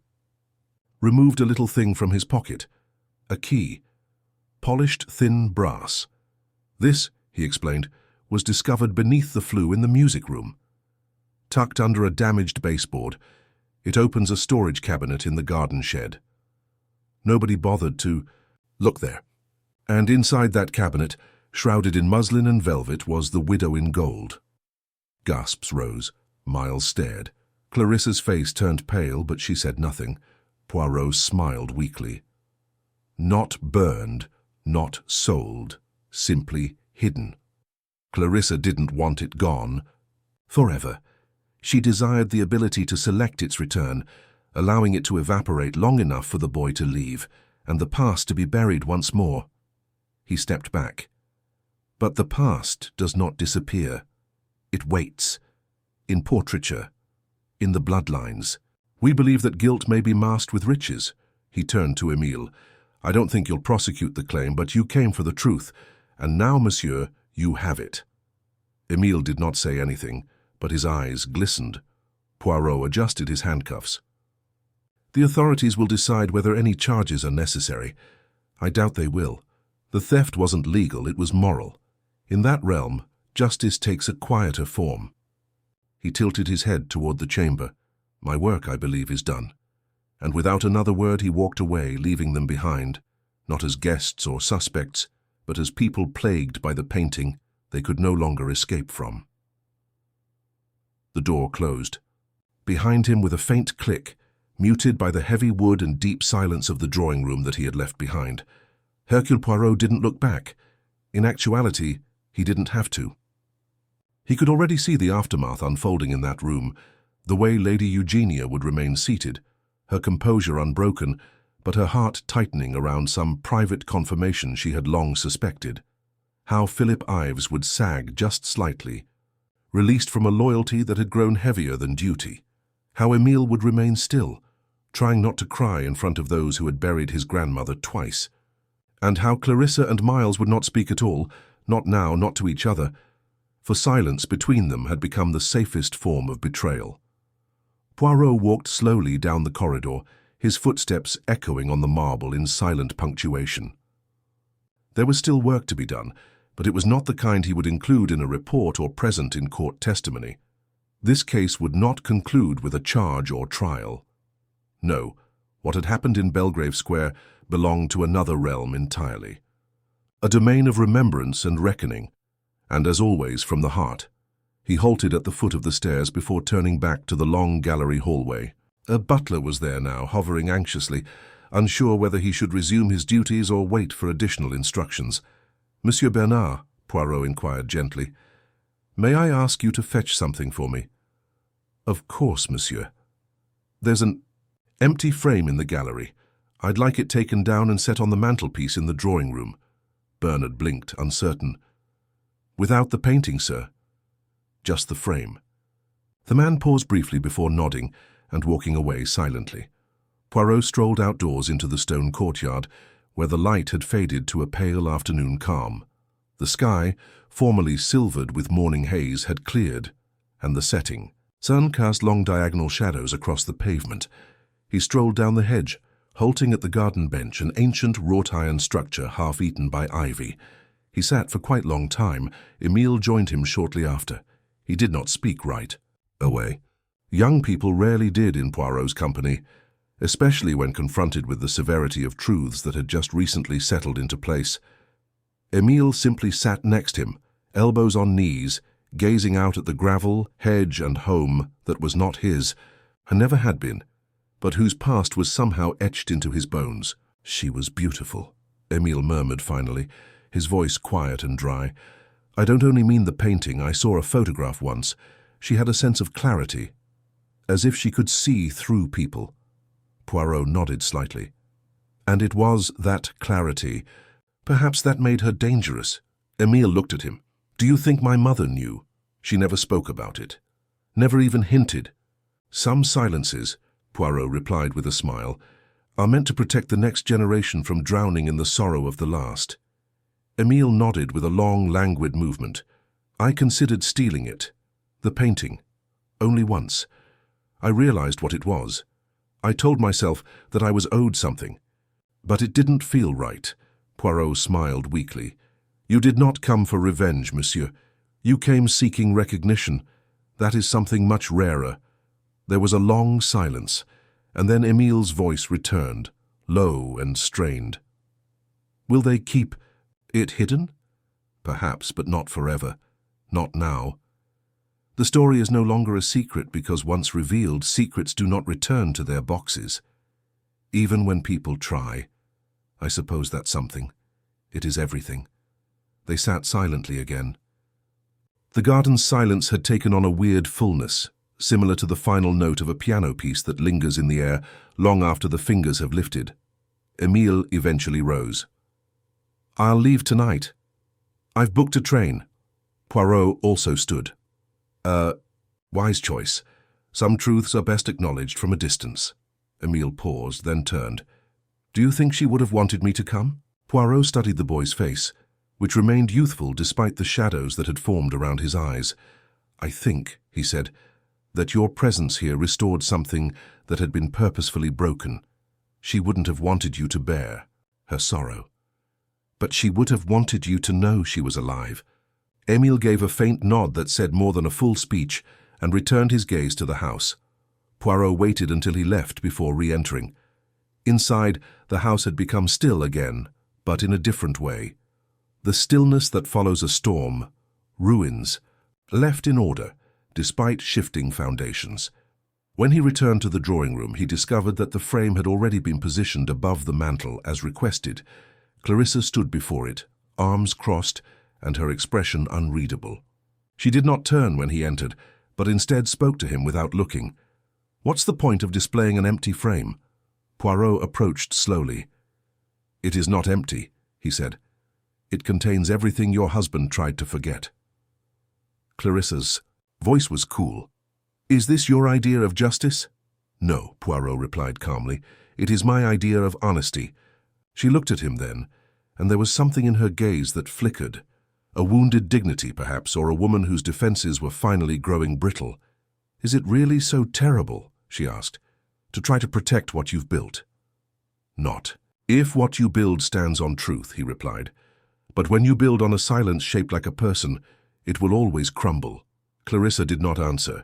A: removed a little thing from his pocket. A key. Polished thin brass. This, he explained, was discovered beneath the flue in the music room. Tucked under a damaged baseboard, it opens a storage cabinet in the garden shed. Nobody bothered to look there. And inside that cabinet, shrouded in muslin and velvet, was the widow in gold. Gasps rose. Miles stared. Clarissa's face turned pale, but she said nothing. Poirot smiled weakly. Not burned, not sold, simply hidden. Clarissa didn't want it gone forever. She desired the ability to select its return, allowing it to evaporate long enough for the boy to leave, and the past to be buried once more. He stepped back. But the past does not disappear. It waits. In portraiture. In the bloodlines. We believe that guilt may be masked with riches. He turned to Emile. I don't think you'll prosecute the claim, but you came for the truth, and now, monsieur, you have it. Emile did not say anything, but his eyes glistened. Poirot adjusted his handcuffs. The authorities will decide whether any charges are necessary. I doubt they will. The theft wasn't legal, it was moral. In that realm, justice takes a quieter form. He tilted his head toward the chamber. My work, I believe, is done. And without another word he walked away, leaving them behind, not as guests or suspects, but as people plagued by the painting they could no longer escape from. The door closed. Behind him, with a faint click, muted by the heavy wood and deep silence of the drawing room that he had left behind, Hercule Poirot didn't look back. In actuality, he didn't have to. He could already see the aftermath unfolding in that room, the way Lady Eugenia would remain seated, her composure unbroken, but her heart tightening around some private confirmation she had long suspected. How Philip Ives would sag just slightly, released from a loyalty that had grown heavier than duty. How Emile would remain still, trying not to cry in front of those who had buried his grandmother twice. And how Clarissa and Miles would not speak at all, not now, not to each other, for silence between them had become the safest form of betrayal. Poirot walked slowly down the corridor, his footsteps echoing on the marble in silent punctuation. There was still work to be done, but it was not the kind he would include in a report or present in court testimony. This case would not conclude with a charge or trial. No, what had happened in Belgrave Square belonged to another realm entirely. A domain of remembrance and reckoning, and as always from the heart. He halted at the foot of the stairs before turning back to the long gallery hallway. A butler was there now, hovering anxiously, unsure whether he should resume his duties or wait for additional instructions. Monsieur Bernard, Poirot inquired gently, may I ask you to fetch something for me? Of course, monsieur. There's an empty frame in the gallery. I'd like it taken down and set on the mantelpiece in the drawing room. Bernard blinked, uncertain. Without the painting, sir? Just the frame. The man paused briefly before nodding and walking away silently. Poirot strolled outdoors into the stone courtyard, where the light had faded to a pale afternoon calm. The sky, formerly silvered with morning haze, had cleared, and the setting sun cast long diagonal shadows across the pavement. He strolled down the hedge, halting at the garden bench, an ancient wrought-iron structure half-eaten by ivy. He sat for quite a long time. Emile joined him shortly after. He did not speak right away. Young people rarely did in Poirot's company, especially when confronted with the severity of truths that had just recently settled into place. Emile simply sat next him, elbows on knees, gazing out at the gravel, hedge and home that was not his, and never had been, but whose past was somehow etched into his bones. "She was beautiful," Emile murmured finally, his voice quiet and dry. "I don't only mean the painting. I saw a photograph once. She had a sense of clarity, as if she could see through people." Poirot nodded slightly. "And it was that clarity. Perhaps that made her dangerous." Emile looked at him. "Do you think my mother knew? She never spoke about it. Never even hinted." "Some silences," Poirot replied with a smile, "are meant to protect the next generation from drowning in the sorrow of the last." Emile nodded with a long, languid movement. "I considered stealing it. The painting. Only once. I realized what it was. I told myself that I was owed something. But it didn't feel right." Poirot smiled weakly. "You did not come for revenge, monsieur. You came seeking recognition. That is something much rarer." There was a long silence, and then Emile's voice returned, low and strained. "Will they keep it hidden?" "Perhaps, but not forever. Not now. The story is no longer a secret because once revealed, secrets do not return to their boxes. Even when people try. I suppose that's something. It is everything." They sat silently again. The garden's silence had taken on a weird fullness, similar to the final note of a piano piece that lingers in the air long after the fingers have lifted. Emile eventually rose. "I'll leave tonight. I've booked a train." Poirot also stood. Wise choice. Some truths are best acknowledged from a distance." Emile paused, then turned. "Do you think she would have wanted me to come?" Poirot studied the boy's face, which remained youthful despite the shadows that had formed around his eyes. "I think," he said, "that your presence here restored something that had been purposefully broken. She wouldn't have wanted you to bear her sorrow. But she would have wanted you to know she was alive." Emile gave a faint nod that said more than a full speech and returned his gaze to the house. Poirot waited until he left before re-entering. Inside, the house had become still again, but in a different way. The stillness that follows a storm, ruins, left in order, despite shifting foundations. When he returned to the drawing room, he discovered that the frame had already been positioned above the mantel as requested. Clarissa stood before it, arms crossed, and her expression unreadable. She did not turn when he entered, but instead spoke to him without looking. "What's the point of displaying an empty frame?" Poirot approached slowly. "It is not empty," he said. "It contains everything your husband tried to forget." Clarissa's voice was cool. "Is this your idea of justice?" "No," Poirot replied calmly. "It is my idea of honesty." She looked at him then, and there was something in her gaze that flickered. A wounded dignity, perhaps, or a woman whose defenses were finally growing brittle. "Is it really so terrible," she asked, "to try to protect what you've built?" "Not. If what you build stands on truth," he replied. "But when you build on a silence shaped like a person, it will always crumble." Clarissa did not answer.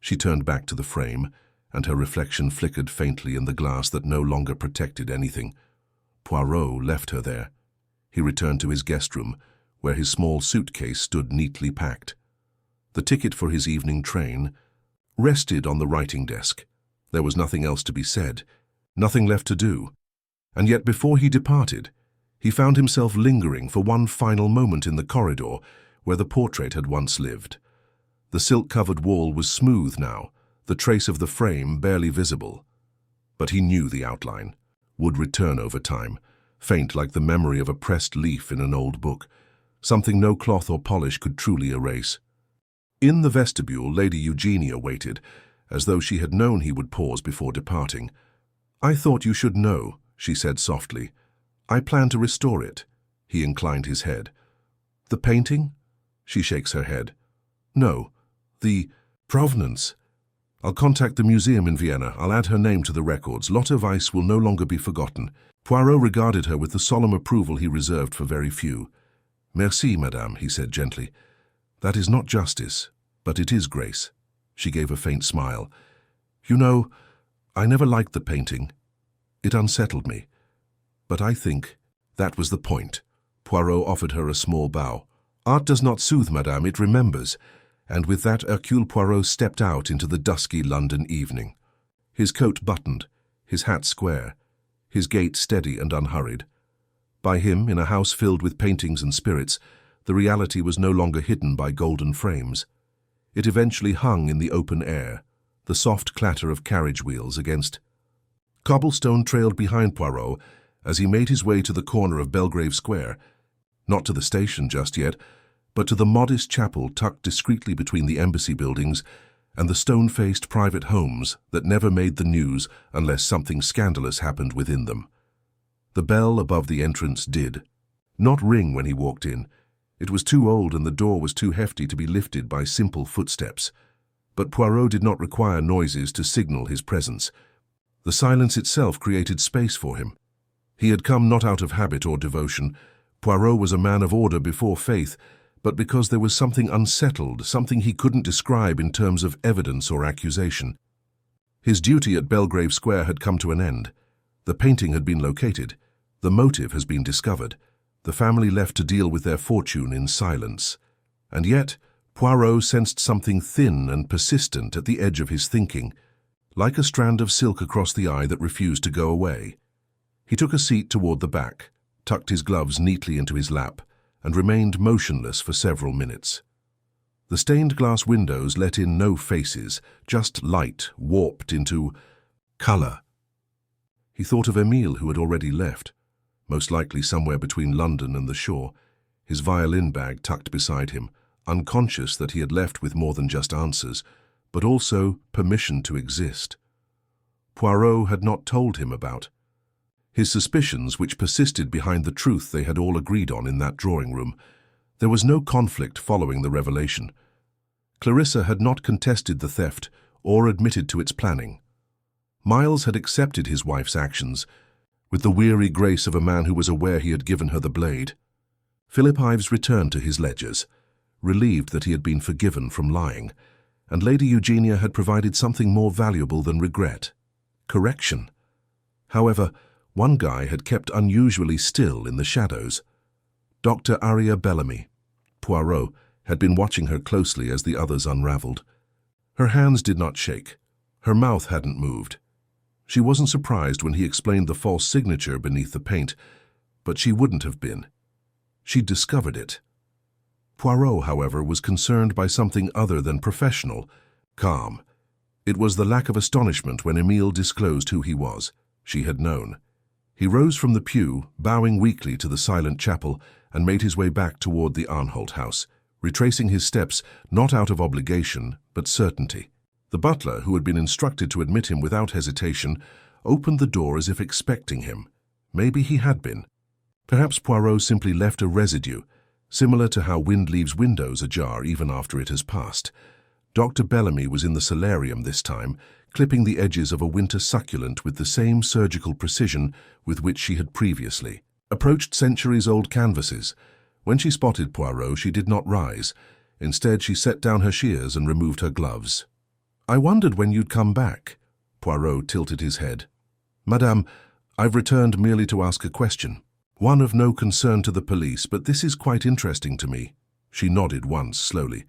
A: She turned back to the frame, and her reflection flickered faintly in the glass that no longer protected anything. Poirot left her there. He returned to his guest room, where his small suitcase stood neatly packed. The ticket for his evening train rested on the writing desk. There was nothing else to be said, nothing left to do. And yet before he departed, he found himself lingering for one final moment in the corridor where the portrait had once lived. The silk-covered wall was smooth now, the trace of the frame barely visible. But he knew the outline would return over time, faint like the memory of a pressed leaf in an old book, something no cloth or polish could truly erase. In the vestibule, Lady Eugenia waited, as though she had known he would pause before departing. "I thought you should know," she said softly. "I plan to restore it." He inclined his head. "The painting?" She shakes her head. "No, the provenance. I'll contact the museum in Vienna. I'll add her name to the records. Lotte Weiss will no longer be forgotten." Poirot regarded her with the solemn approval he reserved for very few. "Merci, madame," he said gently. "That is not justice, but it is grace." She gave a faint smile. "You know, I never liked the painting. It unsettled me. But I think that was the point." Poirot offered her a small bow. "Art does not soothe, madame, it remembers." And with that Hercule Poirot stepped out into the dusky London evening. His coat buttoned, his hat square, his gait steady and unhurried. By him, in a house filled with paintings and spirits, the reality was no longer hidden by golden frames. It eventually hung in the open air, the soft clatter of carriage wheels against. Cobblestone trailed behind Poirot as he made his way to the corner of Belgrave Square, not to the station just yet, but to the modest chapel tucked discreetly between the embassy buildings and the stone-faced private homes that never made the news unless something scandalous happened within them. The bell above the entrance did not ring when he walked in. It was too old and the door was too hefty to be lifted by simple footsteps. But Poirot did not require noises to signal his presence. The silence itself created space for him. He had come not out of habit or devotion. Poirot was a man of order before faith, but because there was something unsettled, something he couldn't describe in terms of evidence or accusation. His duty at Belgrave Square had come to an end. The painting had been located. The motive has been discovered. The family left to deal with their fortune in silence. And yet, Poirot sensed something thin and persistent at the edge of his thinking, like a strand of silk across the eye that refused to go away. He took a seat toward the back, tucked his gloves neatly into his lap, and remained motionless for several minutes. The stained glass windows let in no faces, just light warped into color. He thought of Emile, who had already left, most likely somewhere between London and the shore, his violin bag tucked beside him, unconscious that he had left with more than just answers, but also permission to exist. Poirot had not told him about his suspicions, which persisted behind the truth they had all agreed on in that drawing room. There was no conflict following the revelation. Clarissa had not contested the theft or admitted to its planning. Miles had accepted his wife's actions, with the weary grace of a man who was aware he had given her the blade. Philip Ives returned to his ledgers, relieved that he had been forgiven from lying, and Lady Eugenia had provided something more valuable than regret: correction. However, one guy had kept unusually still in the shadows. Dr. Aria Bellamy. Poirot had been watching her closely as the others unraveled. Her hands did not shake. Her mouth hadn't moved. She wasn't surprised when he explained the false signature beneath the paint, but she wouldn't have been. She'd discovered it. Poirot, however, was concerned by something other than professional, calm. It was the lack of astonishment when Emile disclosed who he was. She had known. He rose from the pew, bowing weakly to the silent chapel, and made his way back toward the Arnholt house, retracing his steps not out of obligation, but certainty. The butler, who had been instructed to admit him without hesitation, opened the door as if expecting him. Maybe he had been. Perhaps Poirot simply left a residue, similar to how wind leaves windows ajar even after it has passed. Dr. Bellamy was in the solarium this time, clipping the edges of a winter succulent with the same surgical precision with which she had previously approached centuries-old canvases. When she spotted Poirot, she did not rise. Instead, she set down her shears and removed her gloves. "I wondered when you'd come back." Poirot tilted his head. "Madame, I've returned merely to ask a question. One of no concern to the police, but this is quite interesting to me." She nodded once, slowly.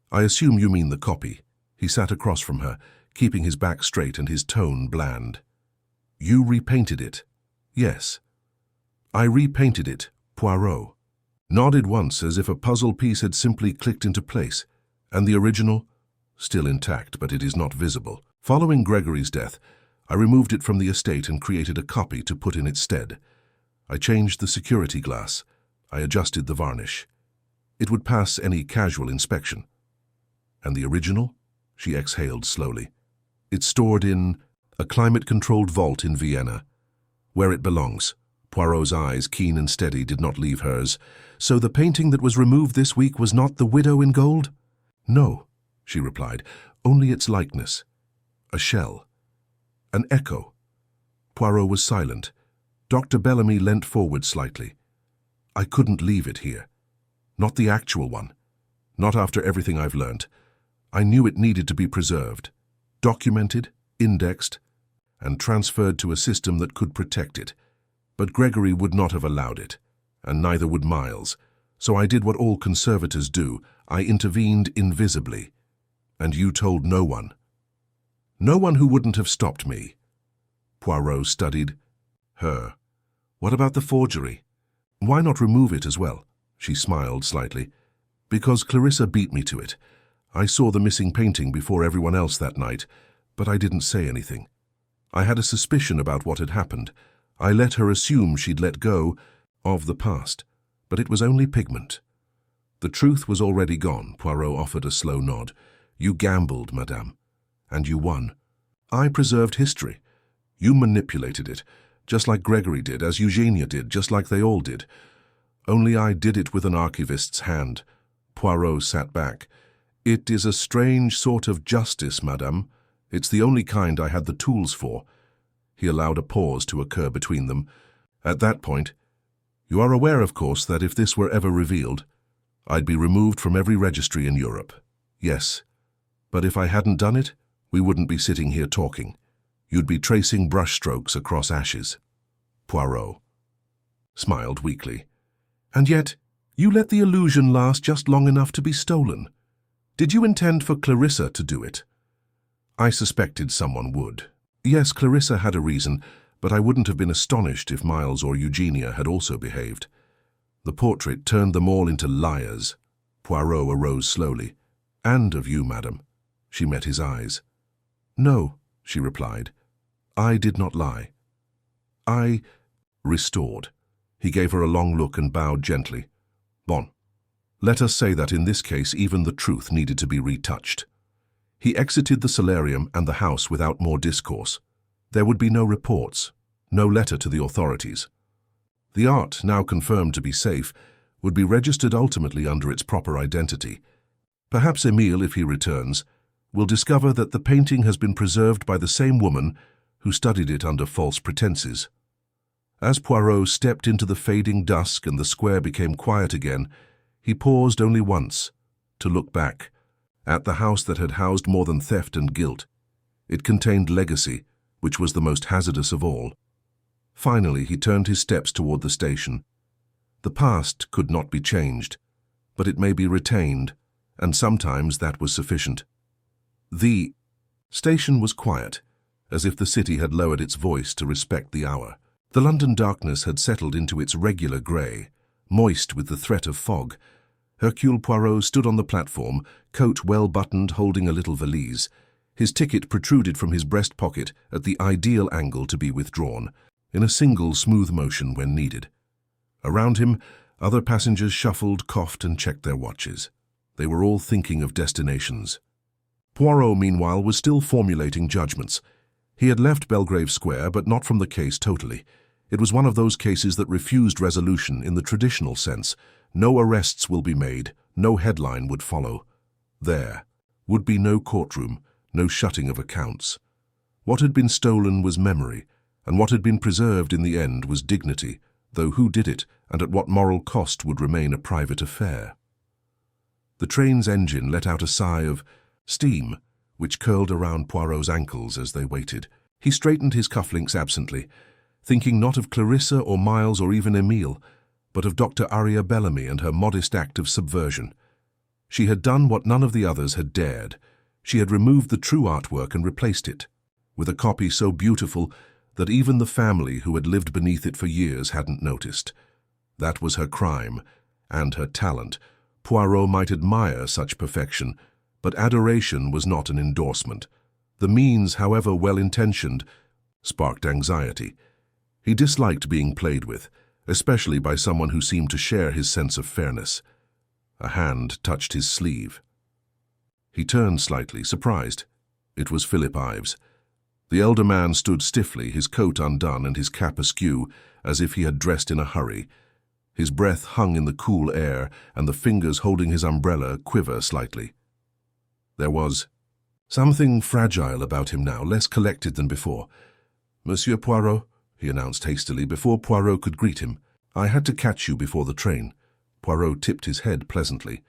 A: "I assume you mean the copy." He sat across from her, keeping his back straight and his tone bland. "You repainted it?" "Yes." "I repainted it." Poirot nodded once as if a puzzle piece had simply clicked into place. "And the original?" "Still intact, but it is not visible. Following Gregory's death, I removed it from the estate and created a copy to put in its stead. I changed the security glass. I adjusted the varnish. It would pass any casual inspection." "And the original?" She exhaled slowly. "It's stored in..." A climate-controlled vault in Vienna. Where it belongs. Poirot's eyes, keen and steady, did not leave hers. So the painting that was removed this week was not the widow in gold? No, she replied, only its likeness. A shell. An echo. Poirot was silent. Dr. Bellamy leant forward slightly. I couldn't leave it here. Not the actual one. Not after everything I've learnt. I knew it needed to be preserved, documented, indexed, and transferred to a system that could protect it. But Gregory would not have allowed it, and neither would Miles. So I did what all conservators do. I intervened invisibly. And you told no one. No one who wouldn't have stopped me. Poirot studied her. What about the forgery? Why not remove it as well? She smiled slightly. Because Clarissa beat me to it. I saw the missing painting before everyone else that night, but I didn't say anything. I had a suspicion about what had happened. I let her assume she'd let go of the past, but it was only pigment. The truth was already gone. Poirot offered a slow nod. You gambled, madame, and you won. I preserved history. You manipulated it, just like Gregory did, as Eugenia did, just like they all did. Only I did it with an archivist's hand. Poirot sat back. It is a strange sort of justice, madame. It's the only kind I had the tools for. He allowed a pause to occur between them. At that point, you are aware, of course, that if this were ever revealed, I'd be removed from every registry in Europe. Yes. But if I hadn't done it, we wouldn't be sitting here talking. You'd be tracing brushstrokes across ashes. Poirot smiled weakly. And yet, you let the illusion last just long enough to be stolen. Did you intend for Clarissa to do it? I suspected someone would. Yes, Clarissa had a reason, but I wouldn't have been astonished if Miles or Eugenia had also behaved. The portrait turned them all into liars. Poirot arose slowly. And of you, madam. She met his eyes. No, she replied. I did not lie. I restored. He gave her a long look and bowed gently. Bon. Let us say that in this case even the truth needed to be retouched. He exited the solarium and the house without more discourse. There would be no reports, no letter to the authorities. The art, now confirmed to be safe, would be registered ultimately under its proper identity. Perhaps Emile, if he returns, will discover that the painting has been preserved by the same woman who studied it under false pretenses. As Poirot stepped into the fading dusk and the square became quiet again, he paused only once, to look back, at the house that had housed more than theft and guilt. It contained legacy, which was the most hazardous of all. Finally, he turned his steps toward the station. The past could not be changed, but it may be retained, and sometimes that was sufficient. The station was quiet, as if the city had lowered its voice to respect the hour. The London darkness had settled into its regular grey, moist with the threat of fog. Hercule Poirot stood on the platform, coat well buttoned, holding a little valise. His ticket protruded from his breast pocket at the ideal angle to be withdrawn, in a single smooth motion when needed. Around him, other passengers shuffled, coughed, and checked their watches. They were all thinking of destinations. Poirot, meanwhile, was still formulating judgments. He had left Belgrave Square, but not from the case totally. It was one of those cases that refused resolution in the traditional sense. No arrests will be made, no headline would follow. There would be no courtroom, no shutting of accounts. What had been stolen was memory, and what had been preserved in the end was dignity, though who did it and at what moral cost would remain a private affair. The train's engine let out a sigh of steam, which curled around Poirot's ankles as they waited. He straightened his cufflinks absently, thinking not of Clarissa or Miles or even Emile, but of Dr. Aria Bellamy and her modest act of subversion. She had done what none of the others had dared. She had removed the true artwork and replaced it, with a copy so beautiful that even the family who had lived beneath it for years hadn't noticed. That was her crime, and her talent. Poirot might admire such perfection, but adoration was not an endorsement. The means, however well-intentioned, sparked anxiety. He disliked being played with, especially by someone who seemed to share his sense of fairness. A hand touched his sleeve. He turned slightly, surprised. It was Philip Ives. The elder man stood stiffly, his coat undone and his cap askew, as if he had dressed in a hurry. His breath hung in the cool air, and the fingers holding his umbrella quiver slightly. There was something fragile about him now, less collected than before. "Monsieur Poirot," he announced hastily, before Poirot could greet him. "I had to catch you before the train." Poirot tipped his head pleasantly.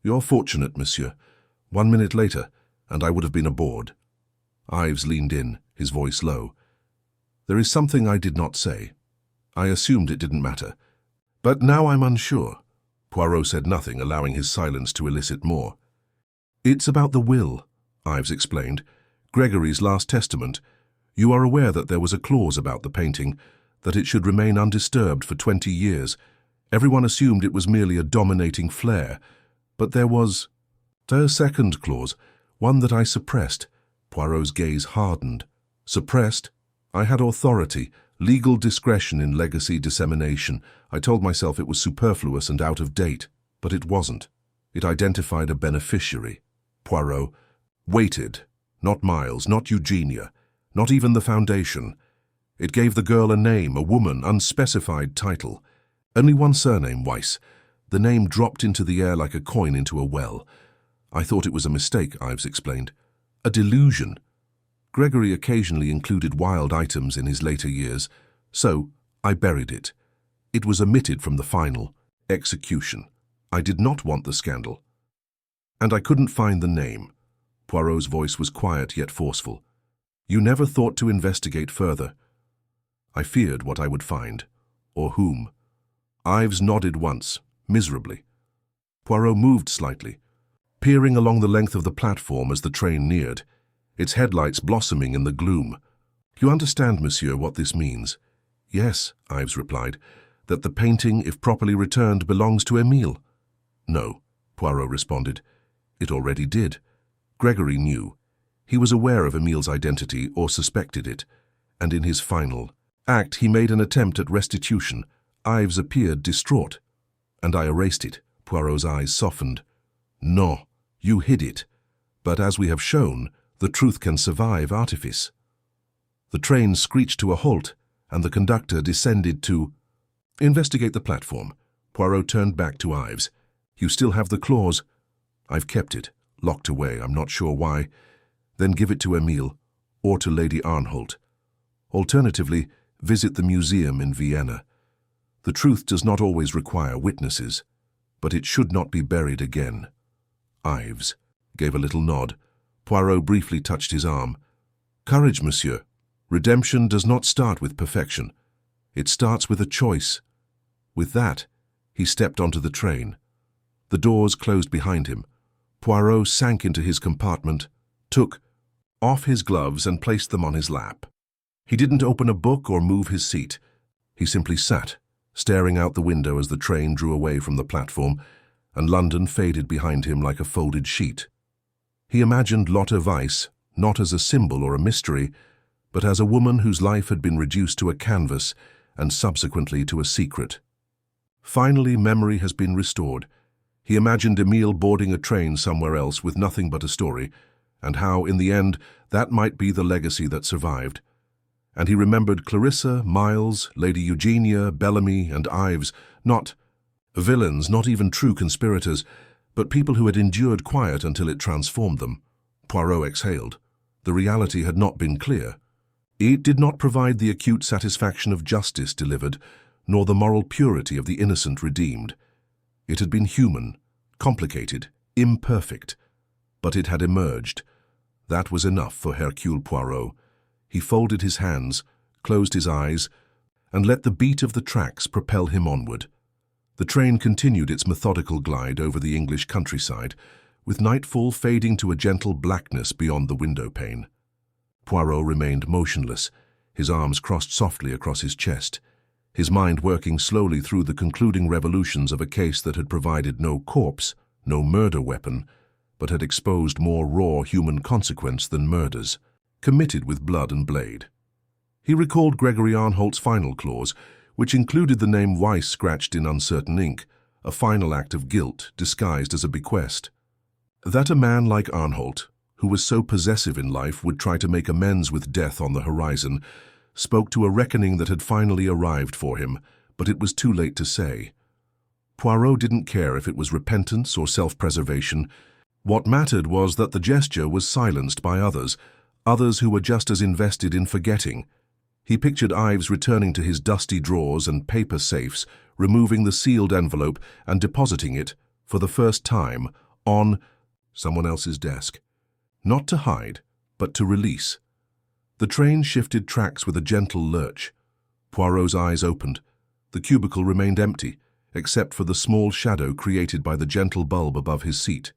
A: "You're fortunate, monsieur. 1 minute later, and I would have been aboard." Ives leaned in, his voice low. "There is something I did not say. I assumed it didn't matter. But now I'm unsure." Poirot said nothing, allowing his silence to elicit more. "It's about the will," Ives explained. "Gregory's last testament. You are aware that there was a clause about the painting, that it should remain undisturbed for 20 years. Everyone assumed it was merely a dominating flare. But there was a second clause, one that I suppressed." Poirot's gaze hardened. "Suppressed? I had authority, legal discretion in legacy dissemination. I told myself it was superfluous and out of date, but it wasn't. It identified a beneficiary. Poirot waited. Not Miles, not Eugenia, not even the Foundation. It gave the girl a name, a woman, unspecified title. Only one surname, Weiss. The name dropped into the air like a coin into a well. I thought it was a mistake," Ives explained. "A delusion. Gregory occasionally included wild items in his later years, so I buried it. It was omitted from the final execution. I did not want the scandal. And I couldn't find the name." Poirot's voice was quiet yet forceful. "You never thought to investigate further." "I feared what I would find. Or whom." Ives nodded once, miserably. Poirot moved slightly, peering along the length of the platform as the train neared, its headlights blossoming in the gloom. "You understand, monsieur, what this means?" "Yes," Ives replied, "that the painting, if properly returned, belongs to Emile." "No," Poirot responded. "It already did. Gregory knew. He was aware of Emile's identity, or suspected it, and in his final act he made an attempt at restitution." Ives appeared distraught. "And I erased it." Poirot's eyes softened. "No, you hid it. But as we have shown, the truth can survive artifice." The train screeched to a halt, and the conductor descended to investigate the platform. Poirot turned back to Ives. "You still have the clause?" "I've kept it, locked away, I'm not sure why." "Then give it to Emile, or to Lady Arnholt. Alternatively, visit the museum in Vienna. The truth does not always require witnesses, but it should not be buried again." Ives gave a little nod. Poirot briefly touched his arm. "Courage, monsieur. Redemption does not start with perfection. It starts with a choice." With that, he stepped onto the train. The doors closed behind him. Poirot sank into his compartment, took off his gloves and placed them on his lap. He didn't open a book or move his seat. He simply sat, staring out the window as the train drew away from the platform, and London faded behind him like a folded sheet. He imagined Lotte Weiss not as a symbol or a mystery, but as a woman whose life had been reduced to a canvas and subsequently to a secret. Finally, memory has been restored. He imagined Emile boarding a train somewhere else with nothing but a story, and how, in the end, that might be the legacy that survived. And he remembered Clarissa, Miles, Lady Eugenia, Bellamy, and Ives, not villains, not even true conspirators, but people who had endured quiet until it transformed them. Poirot exhaled. The reality had not been clear. It did not provide the acute satisfaction of justice delivered, nor the moral purity of the innocent redeemed. It had been human, complicated, imperfect, but it had emerged. That was enough for Hercule Poirot. He folded his hands, closed his eyes, and let the beat of the tracks propel him onward. The train continued its methodical glide over the English countryside, with nightfall fading to a gentle blackness beyond the window pane. Poirot remained motionless, his arms crossed softly across his chest, his mind working slowly through the concluding revolutions of a case that had provided no corpse, no murder weapon, but had exposed more raw human consequence than murders, committed with blood and blade. He recalled Gregory Arnholt's final clause, which included the name Weiss scratched in uncertain ink, a final act of guilt disguised as a bequest. That a man like Arnholt, who was so possessive in life would try to make amends with death on the horizon, spoke to a reckoning that had finally arrived for him, but it was too late to say. Poirot didn't care if it was repentance or self-preservation. What mattered was that the gesture was silenced by others who were just as invested in forgetting. He pictured Ives returning to his dusty drawers and paper safes, removing the sealed envelope and depositing it, for the first time, on someone else's desk. Not to hide, but to release. The train shifted tracks with a gentle lurch. Poirot's eyes opened. The cubicle remained empty, except for the small shadow created by the gentle bulb above his seat.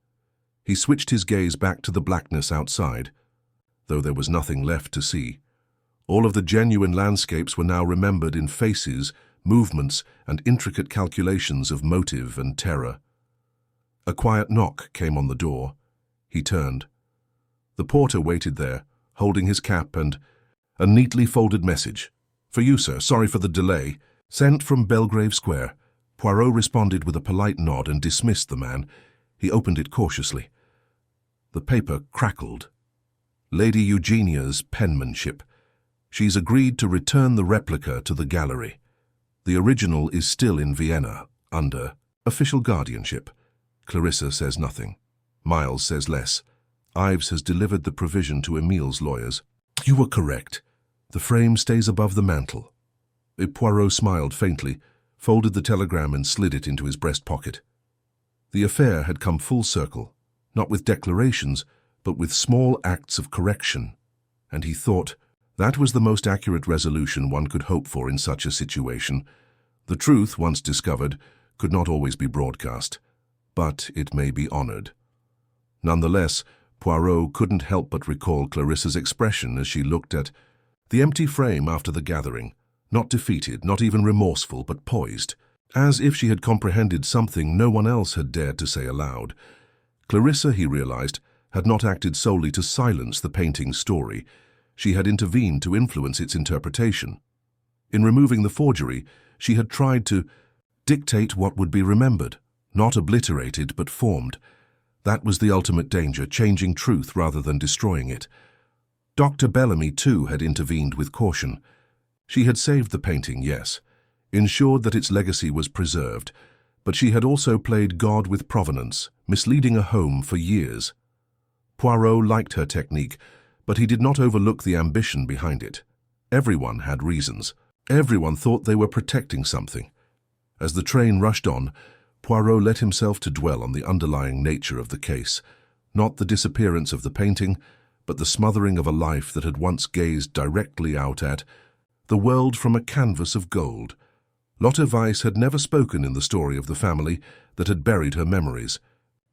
A: He switched his gaze back to the blackness outside, though there was nothing left to see. All of the genuine landscapes were now remembered in faces, movements, and intricate calculations of motive and terror. A quiet knock came on the door. He turned. The porter waited there, holding his cap and a neatly folded message. "For you, sir. Sorry for the delay. Sent from Belgrave Square." Poirot responded with a polite nod and dismissed the man. He opened it cautiously. The paper crackled. Lady Eugenia's penmanship. She's agreed to return the replica to the gallery. The original is still in Vienna, under official guardianship. Clarissa says nothing. Miles says less. Ives has delivered the provision to Emile's lawyers. You were correct. The frame stays above the mantel. Poirot smiled faintly, folded the telegram and slid it into his breast pocket. The affair had come full circle, not with declarations, but with small acts of correction, and he thought that was the most accurate resolution one could hope for in such a situation. The truth, once discovered, could not always be broadcast, but it may be honored. Nonetheless, Poirot couldn't help but recall Clarissa's expression as she looked at the empty frame after the gathering, not defeated, not even remorseful, but poised, as if she had comprehended something no one else had dared to say aloud. Clarissa, he realized, had not acted solely to silence the painting's story. She had intervened to influence its interpretation. In removing the forgery, she had tried to dictate what would be remembered, not obliterated but formed. That was the ultimate danger, changing truth rather than destroying it. Dr. Bellamy, too, had intervened with caution. She had saved the painting, yes, ensured that its legacy was preserved, but she had also played God with provenance, misleading a home for years. Poirot liked her technique, but he did not overlook the ambition behind it. Everyone had reasons. Everyone thought they were protecting something. As the train rushed on, Poirot let himself to dwell on the underlying nature of the case, not the disappearance of the painting, but the smothering of a life that had once gazed directly out at the world from a canvas of gold. Lotte Weiss had never spoken in the story of the family that had buried her memories.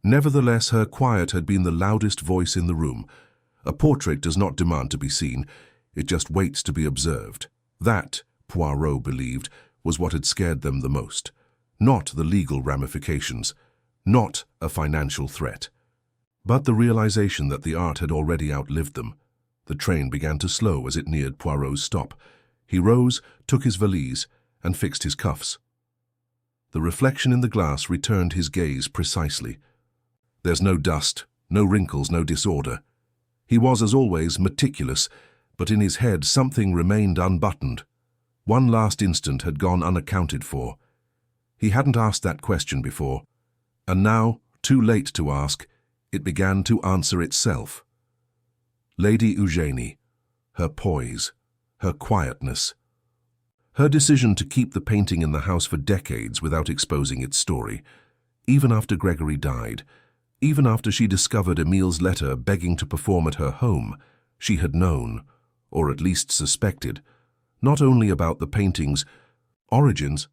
A: Nevertheless, her quiet had been the loudest voice in the room. A portrait does not demand to be seen, it just waits to be observed. That, Poirot believed, was what had scared them the most. Not the legal ramifications, not a financial threat, but the realization that the art had already outlived them. The train began to slow as it neared Poirot's stop. He rose, took his valise, and fixed his cuffs. The reflection in the glass returned his gaze precisely. There's no dust, no wrinkles, no disorder. He was, as always, meticulous, but in his head something remained unbuttoned. One last instant had gone unaccounted for. He hadn't asked that question before, and now, too late to ask, it began to answer itself. Lady Eugenie, her poise, her quietness, her decision to keep the painting in the house for decades without exposing its story, even after Gregory died, even after she discovered Emile's letter begging to perform at her home, she had known, or at least suspected, not only about the painting's origins,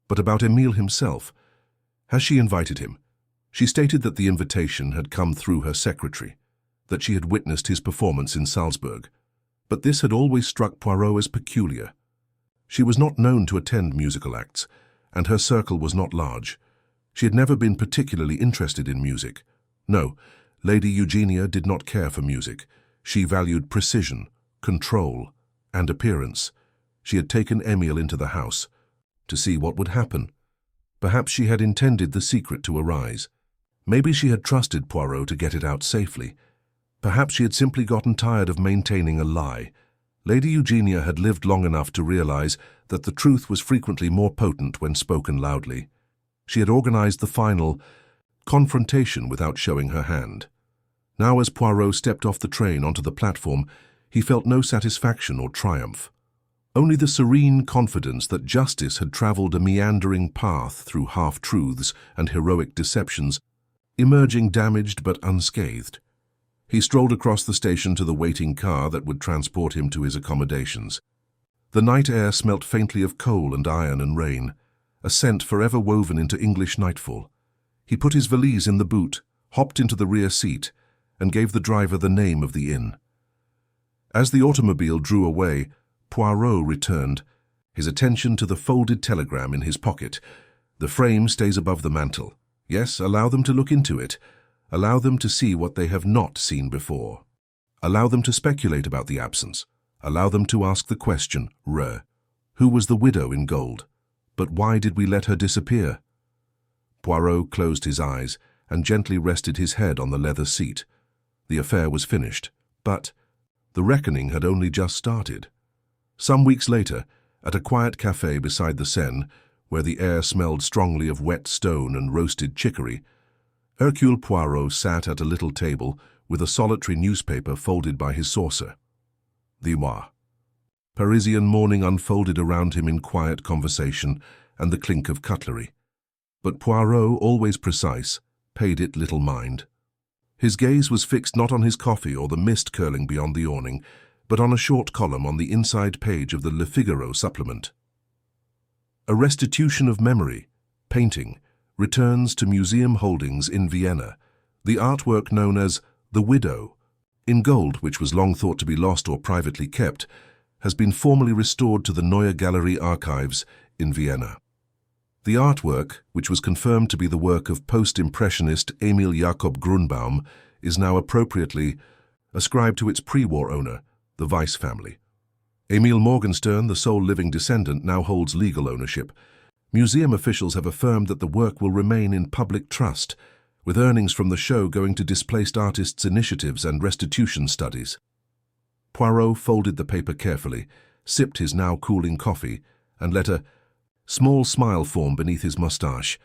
A: but about Emile himself. As she invited him, she stated that the invitation had come through her secretary, that she had witnessed his performance in Salzburg. But this had always struck Poirot as peculiar. She was not known to attend musical acts, and her circle was not large. She had never been particularly interested in music. No, Lady Eugenia did not care for music. She valued precision, control, and appearance. She had taken Emile into the house to see what would happen. Perhaps she had intended the secret to arise. Maybe she had trusted Poirot to get it out safely. Perhaps she had simply gotten tired of maintaining a lie. Lady Eugenia had lived long enough to realize that the truth was frequently more potent when spoken loudly. She had organized the final confrontation without showing her hand. Now, as Poirot stepped off the train onto the platform, he felt no satisfaction or triumph. Only the serene confidence that justice had traveled a meandering path through half-truths and heroic deceptions, emerging damaged but unscathed. He strolled across the station to the waiting car that would transport him to his accommodations. The night air smelt faintly of coal and iron and rain, a scent forever woven into English nightfall. He put his valise in the boot, hopped into the rear seat, and gave the driver the name of the inn. As the automobile drew away, Poirot returned, his attention to the folded telegram in his pocket. The frame stays above the mantel. Yes, allow them to look into it. Allow them to see what they have not seen before. Allow them to speculate about the absence. Allow them to ask the question, who was the widow in gold? But why did we let her disappear? Poirot closed his eyes and gently rested his head on the leather seat. The affair was finished, but the reckoning had only just started. Some weeks later, at a quiet café beside the Seine, where the air smelled strongly of wet stone and roasted chicory, Hercule Poirot sat at a little table with a solitary newspaper folded by his saucer. The Parisian morning unfolded around him in quiet conversation and the clink of cutlery. But Poirot, always precise, paid it little mind. His gaze was fixed not on his coffee or the mist curling beyond the awning, but on a short column on the inside page of the Le Figaro supplement. A restitution of memory, painting, returns to museum holdings in Vienna. The artwork known as The Widow, in gold, which was long thought to be lost or privately kept, has been formally restored to the Neue Galerie archives in Vienna. The artwork, which was confirmed to be the work of post-impressionist Emil Jakob Grunbaum, is now appropriately ascribed to its pre-war owner, the Weiss family. Emil Morgenstern, the sole living descendant, now holds legal ownership. Museum officials have affirmed that the work will remain in public trust, with earnings from the show going to displaced artists' initiatives and restitution studies. Poirot folded the paper carefully, sipped his now cooling coffee, and let a small smile form beneath his moustache.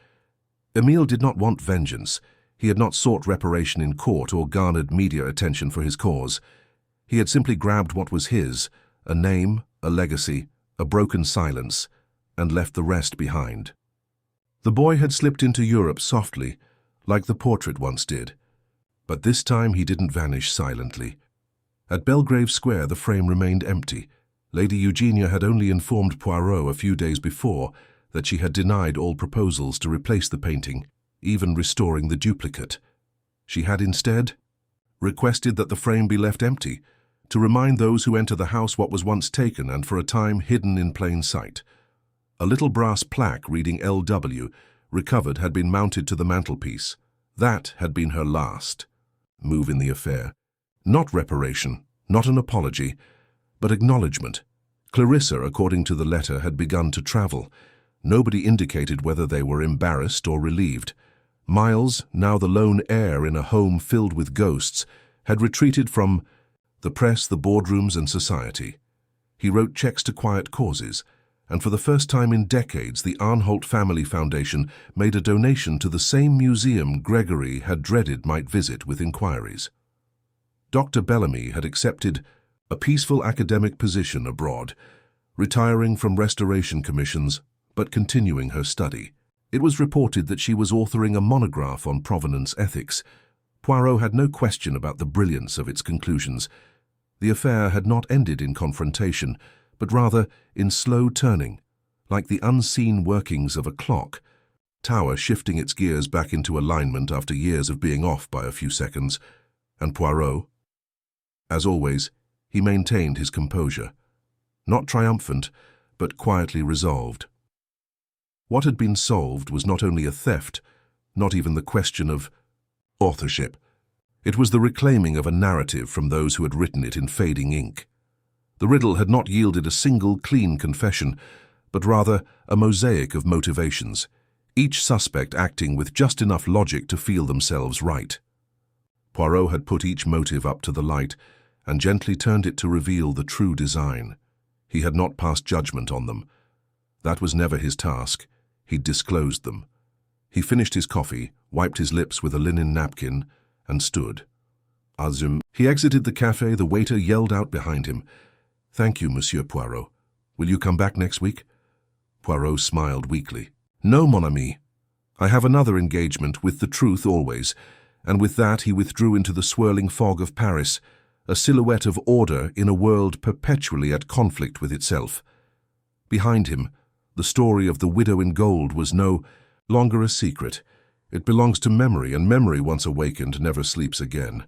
A: Emile did not want vengeance. He had not sought reparation in court or garnered media attention for his cause. He had simply grabbed what was his, a name, a legacy, a broken silence, and left the rest behind. The boy had slipped into Europe softly, like the portrait once did. But this time he didn't vanish silently. At Belgrave Square the frame remained empty. Lady Eugenia had only informed Poirot a few days before that she had denied all proposals to replace the painting, even restoring the duplicate. She had instead requested that the frame be left empty, to remind those who enter the house what was once taken and for a time hidden in plain sight. A little brass plaque reading LW, recovered, had been mounted to the mantelpiece. That had been her last move in the affair. Not reparation, not an apology, but acknowledgement. Clarissa, according to the letter, had begun to travel. Nobody indicated whether they were embarrassed or relieved. Miles, now the lone heir in a home filled with ghosts, had retreated from the press, the boardrooms, and society. He wrote checks to quiet causes, and for the first time in decades the Arnholt Family Foundation made a donation to the same museum Gregory had dreaded might visit with inquiries. Dr. Bellamy had accepted a peaceful academic position abroad, retiring from restoration commissions but continuing her study. It was reported that she was authoring a monograph on provenance ethics. Poirot had no question about the brilliance of its conclusions. The affair had not ended in confrontation, but rather in slow turning, like the unseen workings of a clock, tower shifting its gears back into alignment after years of being off by a few seconds. And Poirot, as always, he maintained his composure, not triumphant, but quietly resolved. What had been solved was not only a theft, not even the question of authorship. It was the reclaiming of a narrative from those who had written it in fading ink. The riddle had not yielded a single clean confession, but rather a mosaic of motivations, each suspect acting with just enough logic to feel themselves right. Poirot had put each motive up to the light and gently turned it to reveal the true design. He had not passed judgment on them. That was never his task. He'd disclosed them. He finished his coffee, wiped his lips with a linen napkin, and stood. Azum. He exited the cafe. The waiter yelled out behind him, "Thank you, Monsieur Poirot. Will you come back next week?" Poirot smiled weakly. "No, mon ami. I have another engagement with the truth always," and with that he withdrew into the swirling fog of Paris, a silhouette of order in a world perpetually at conflict with itself. Behind him, the story of the widow in gold was no longer a secret. It belongs to memory, and memory once awakened never sleeps again.